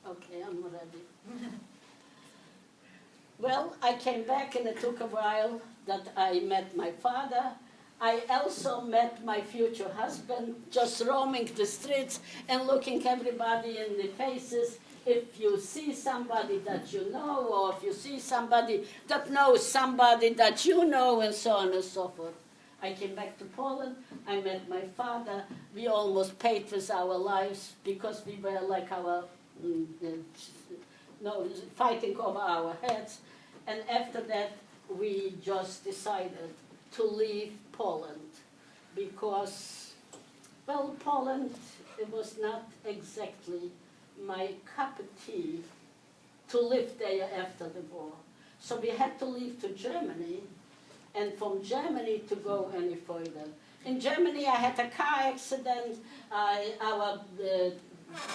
Okay, I'm ready. Well, I came back, and it took a while that I met my father. I also met my future husband, just roaming the streets and looking everybody in the faces. If you see somebody that you know, or if you see somebody that knows somebody that you know, and so on and so forth. I came back to Poland, I met my father. We almost paid with our lives, because we were like fighting over our heads. And after that, we just decided to leave Poland, because, well, Poland, it was not exactly my cup of tea to live there after the war. So we had to leave to Germany, and from Germany to go any further. In Germany, I had a car accident. Our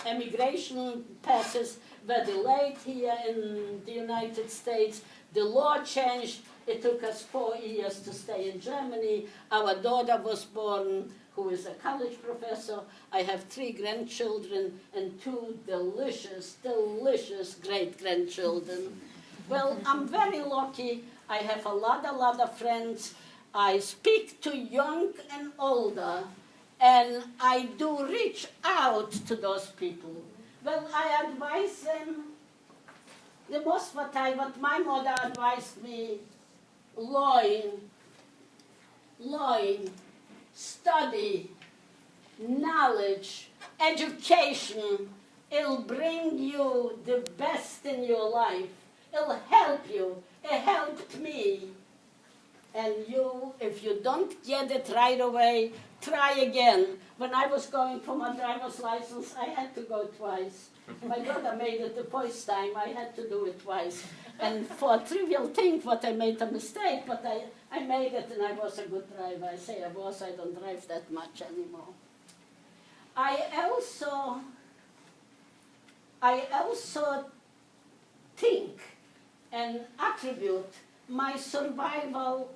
immigration passes were delayed here in the United States. The law changed. It took us 4 years to stay in Germany. Our daughter was born, who is a college professor. I have 3 grandchildren and 2 delicious, delicious great-grandchildren. Well, I'm very lucky. I have a lot of friends. I speak to young and older, and I do reach out to those people. Well, I advise them, the most what my mother advised me, learn, study, knowledge, education. It'll bring you the best in your life. It'll help you. It helped me. And if you don't get it right away, try again. When I was going for my driver's license, I had to go twice. My brother made it the first time, I had to do it twice. And for a trivial thing, what I made a mistake, but I made it and I was a good driver. I say I was, I don't drive that much anymore. I also think and attribute my survival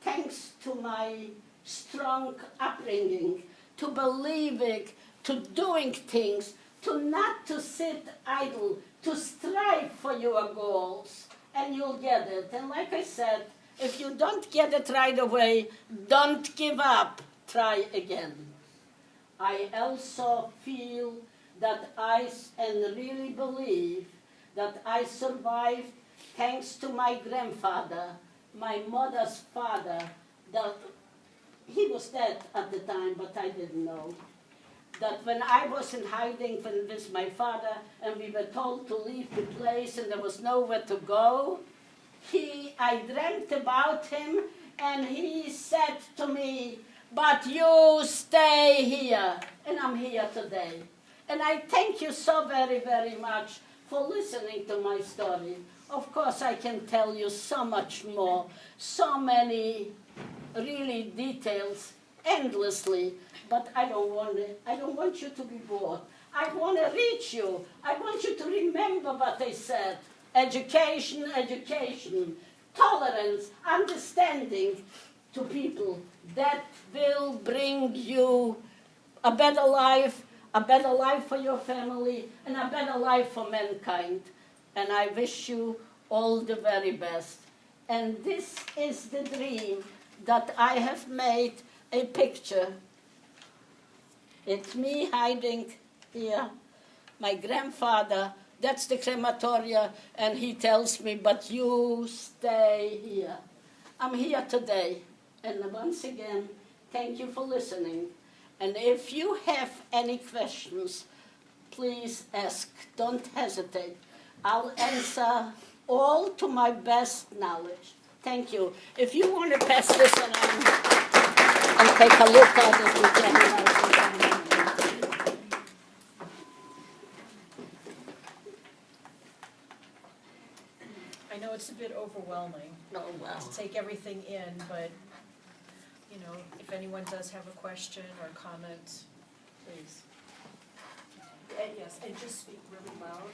thanks to my strong upbringing, to believing, to doing things, to not to sit idle, to strive for your goals, and you'll get it. And like I said, if you don't get it right away, don't give up, try again. I also feel that and really believe that I survived thanks to my grandfather, my mother's father. He was dead at the time, but I didn't know. That when I was in hiding with my father and we were told to leave the place and there was nowhere to go, I dreamt about him and he said to me, "But you stay here," and I'm here today. And I thank you so very, very much for listening to my story. Of course, I can tell you so much more, so many really details, endlessly, but I don't want you to be bored. I want to reach you. I want you to remember what I said. Education, education, tolerance, understanding to people. That will bring you a better life for your family, and a better life for mankind. And I wish you all the very best. And this is the dream that I have made a picture. It's me hiding here. My grandfather, that's the crematoria, and he tells me, "But you stay here." I'm here today. And once again, thank you for listening. And if you have any questions, please ask. Don't hesitate. I'll answer all to my best knowledge. Thank you. If you want to pass this around and take a look at it, you can. I know it's a bit overwhelming Oh, well. to take everything in, but, you know, if anyone does have a question or comment, please. Yes, and just speak really loud.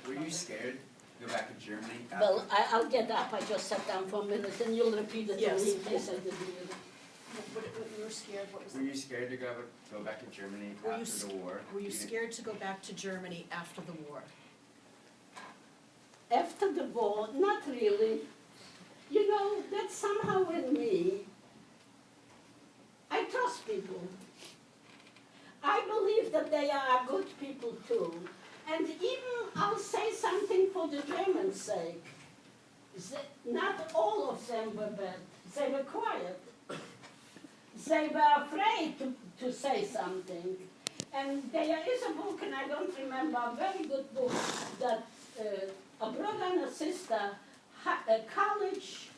Were you scared to go back to Germany? Well, I'll get up. I just sat down for a minute, and you'll repeat it Yes. to me in case I didn't hear it. What you were scared, what was Were you scared to go back to Germany Were you after the war? Were you scared to go back to Germany after the war? After the war, not really. You know, that's somehow in me. I trust people. I believe that they are good people too. And even I'll say something for the Germans' sake. Not all of them were bad. They were quiet. They were afraid to say something. And there is a book, and I don't remember, a very good book, that a brother and a sister, college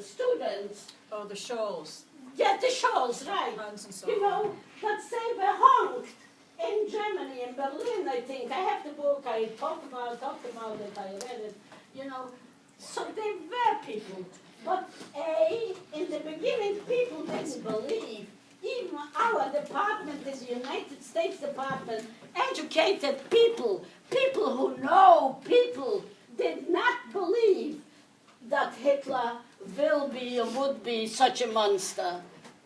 students. Oh, the Scholls. Yeah, the Scholls, right. Hans and so You on. know, that they were hung in Germany, in Berlin, I think. I have the book, I talked about it, I read it, you know. So they were people. But in the beginning, people didn't believe. Even our department, the United States Department, educated people, people who know people, did not believe that Hitler would be such a monster.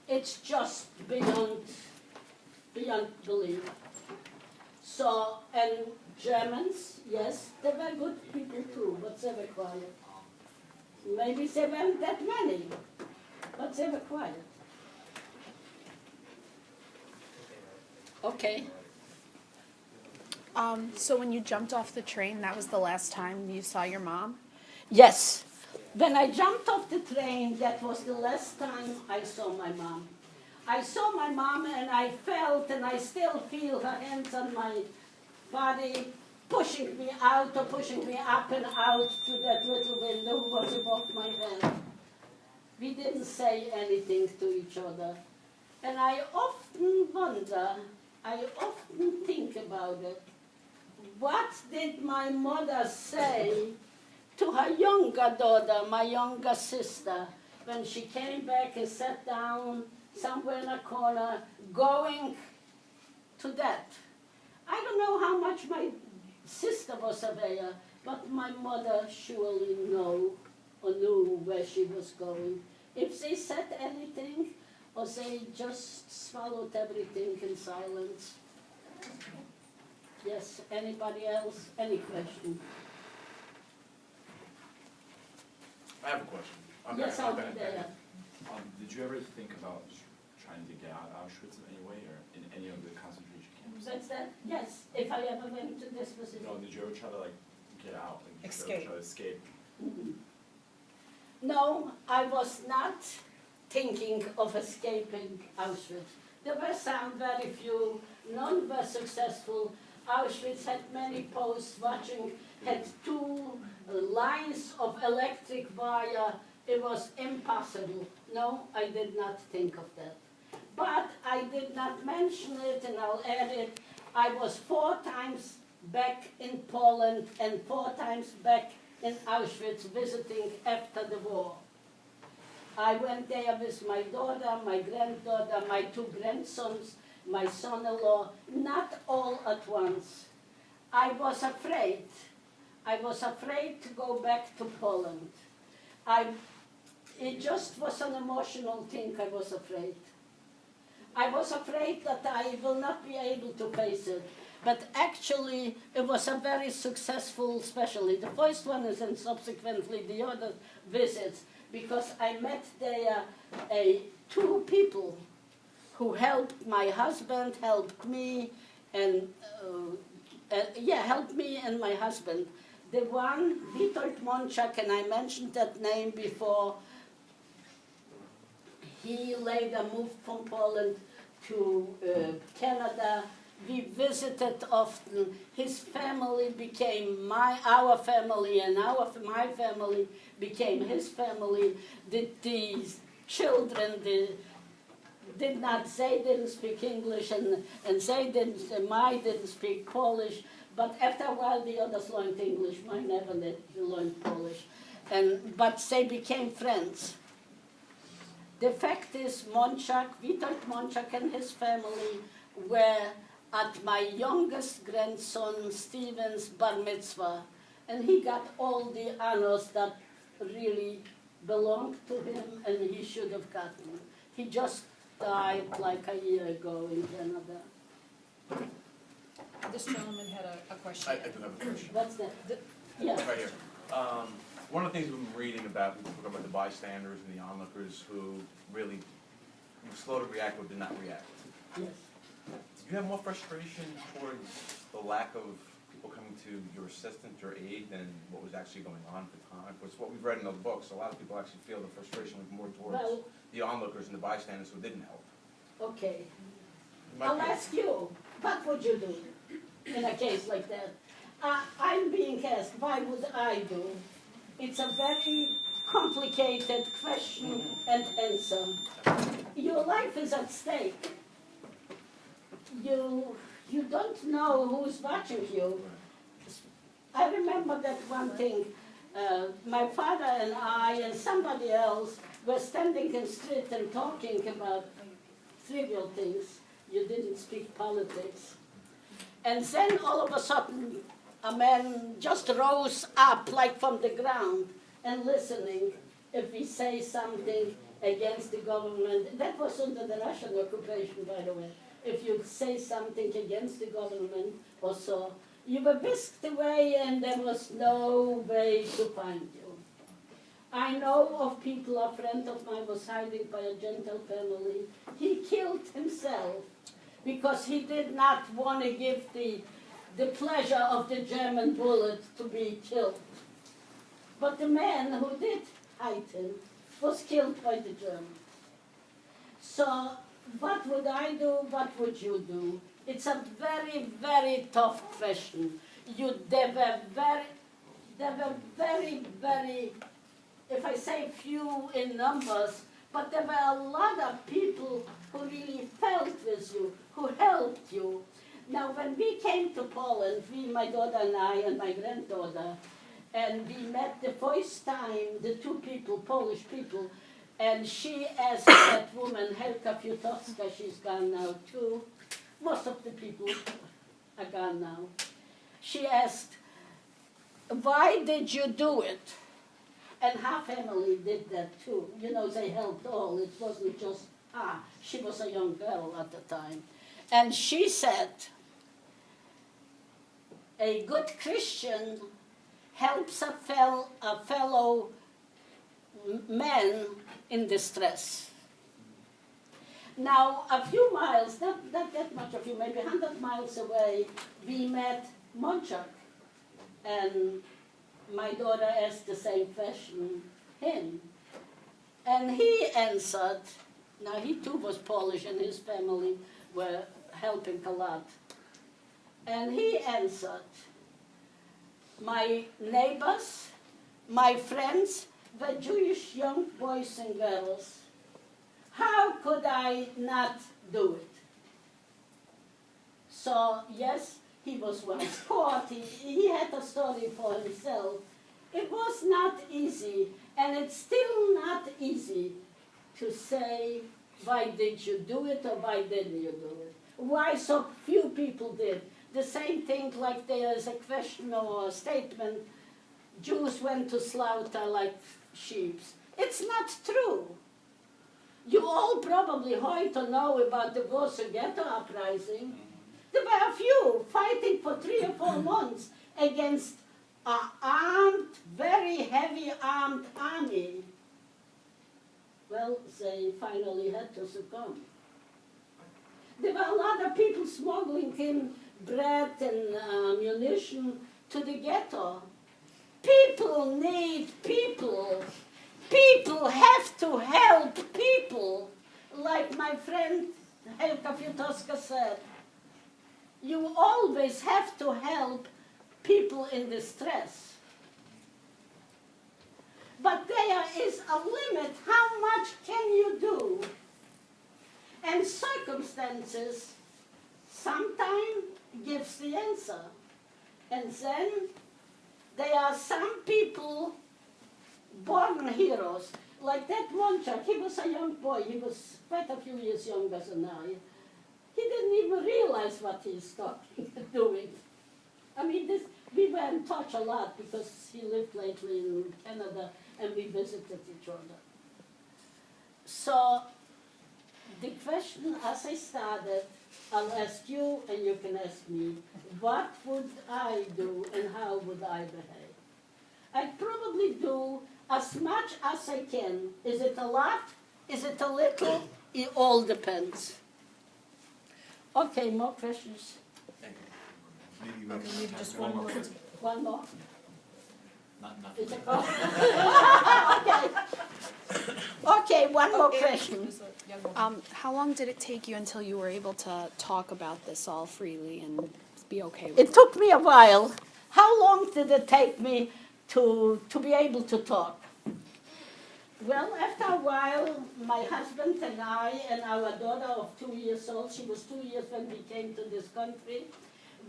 It's just beyond belief. So, and Germans, yes, they were good people too, but they were quiet. Maybe there weren't that many, but they were quiet. Okay. So when you jumped off the train, that was the last time you saw your mom? Yes. When I jumped off the train, that was the last time I saw my mom. I saw my mom and I felt, and I still feel her hands on my body, pushing me out or pushing me up and out through that little window who was above my head. We didn't say anything to each other. And I often wonder, I often think about it. What did my mother say to her younger daughter, my younger sister, when she came back and sat down somewhere in a corner, going to that? I don't know how much my sister was aware, but my mother surely knew where she was going. If they said anything, or they just swallowed everything in silence. Yes, anybody else? Any question? I have a question. Yes, I'll be there. Did you ever think about trying to get out of Auschwitz in any way, or in any of the concentration camps? That's that? Yes, if I ever went to this position. No, did you ever try to get out? Did you Escape. ever try to escape? No, I was not thinking of escaping Auschwitz. There were some, very few, none were successful. Auschwitz had many posts watching, had 2 lines of electric wire. It was impossible. No, I did not think of that. But I did not mention it, and I'll add it. I was 4 times back in Poland and 4 times back in Auschwitz visiting after the war. I went there with my daughter, my granddaughter, my 2 grandsons, my son-in-law, not all at once. I was afraid. I was afraid to go back to Poland. It just was an emotional thing. I was afraid. I was afraid that I will not be able to face it. But actually, it was a very successful, especially the first one is, and subsequently the other visits, because I met there 2 people who helped my husband, helped me, and helped me and my husband. The one, Witold Monczak, and I mentioned that name before, he later moved from Poland to Canada. We visited often. His family became our family, and my family became his family. The children they didn't speak English, and Mai didn't speak Polish. But after a while, the others learned English. Mine never learned Polish, but they became friends. The fact is, Witold Monczak and his family were at my youngest grandson Stephen's bar mitzvah, and he got all the honors that really belonged to him, and he should have gotten. He just died like a year ago in Canada. This gentleman had a question. I do have a question. What's that? Yeah. Right here. One of the things we've been reading about, we talk about the bystanders and the onlookers who really were slow to react but did not react. Yes. Did you have more frustration towards the lack of people coming to your assistance, your aid, than what was actually going on at the time? Because what we've read in the books, a lot of people actually feel the frustration was more towards the onlookers and the bystanders who didn't help. Okay. Might I'll be- ask you, what would you do in a case like that? I'm being asked, why would I do? It's a very complicated question and answer. Your life is at stake. You don't know who's watching you. I remember that one thing. My father and I and somebody else were standing in the street and talking about trivial things. You didn't speak politics. And then all of a sudden, a man just rose up like from the ground and listening if we say something against the government. That was under the Russian occupation, by the way. If you say something against the government or so, you were whisked away and there was no way to find you. I know of people, a friend of mine was hiding by a gentle family. He killed himself because he did not want to give the pleasure of the German bullet to be killed. But the man who did hide him was killed by the Germans. So what would I do? What would you do? It's a very, very tough question. they were very, if I say few in numbers, but there were a lot of people who really felt with you, who helped you. Now, when we came to Poland, my daughter and I and my granddaughter, and we met the first time, the two people, Polish people, and she asked that woman, Helka Fiutowska, she's gone now too. Most of the people are gone now. She asked, why did you do it? And her family did that too. You know, they helped all. It wasn't just, she was a young girl at the time. And she said, a good Christian helps a fellow man in distress. Now, a few miles, not that much of you, maybe 100 miles away, we met Monchak. And my daughter asked the same question, him. And he answered, now he too was Polish and his family were helping a lot. And he answered, my neighbors, my friends were Jewish young boys and girls. How could I not do it? So, yes, he was once caught. He had a story for himself. It was not easy, and it's still not easy to say, why did you do it or why didn't you do it? Why so few people did? The same thing like there is a question or a statement, Jews went to slaughter like sheep. It's not true. You all probably heard or know about the Warsaw Ghetto uprising. There were a few fighting for 3 or 4 months against an armed, very heavy armed army. Well, they finally had to succumb. There were a lot of people smuggling in bread and ammunition to the ghetto. People need people. People have to help people. Like my friend Helka Fiutowska said, you always have to help people in distress. But there is a limit. How much can you do? And circumstances sometimes gives the answer. And then there are some people born heroes. Like that Monchak, he was a young boy. He was quite a few years younger than I. He didn't even realize what he's doing. I mean, we were in touch a lot because he lived lately in Canada and we visited each other. So the question as I started, I'll ask you and you can ask me, what would I do and how would I behave? I'd probably do as much as I can. Is it a lot? Is it a little? It all depends. Okay, more questions? Maybe just one more. One more? Not Is it okay. Okay, one more question. How long did it take you until you were able to talk about this all freely and be okay with It took me a while. How long did it take me to be able to talk? Well, after a while, my husband and I and our daughter of 2 years old, she was 2 years when we came to this country,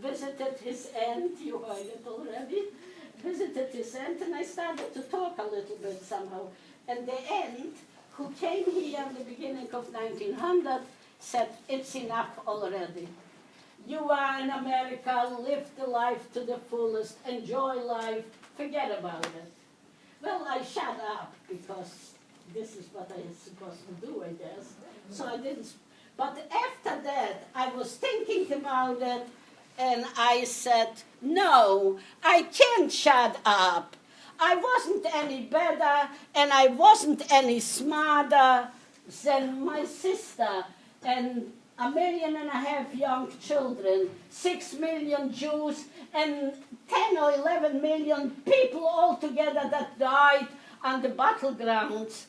visited his aunt, you heard it already, visited his aunt, and I started to talk a little bit somehow. And the aunt, who came here in the beginning of 1900, said, it's enough already. You are in America, live the life to the fullest, enjoy life, forget about it. Well, I shut up because this is what I'm supposed to do, I guess. So I didn't. But after that, I was thinking about it, and I said, no, I can't shut up. I wasn't any better, and I wasn't any smarter than my sister and 1.5 million young children, 6 million Jews, and 10 or 11 million people altogether that died on the battlegrounds.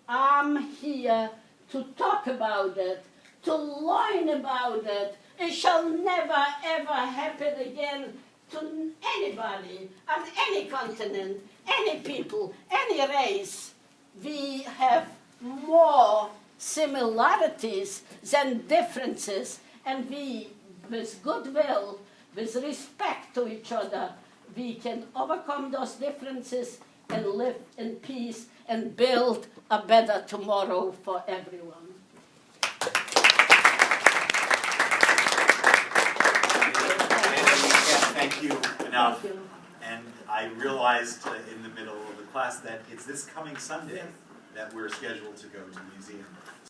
I'm here to talk about it, to learn about it. It shall never, ever happen again to anybody on any continent, any people, any race. We have more similarities than differences, and we, with goodwill, with respect to each other, we can overcome those differences and live in peace and build a better tomorrow for everyone. Thank you enough. Thank you. And I realized in the middle of the class that it's this coming Sunday that we're scheduled to go to the museum.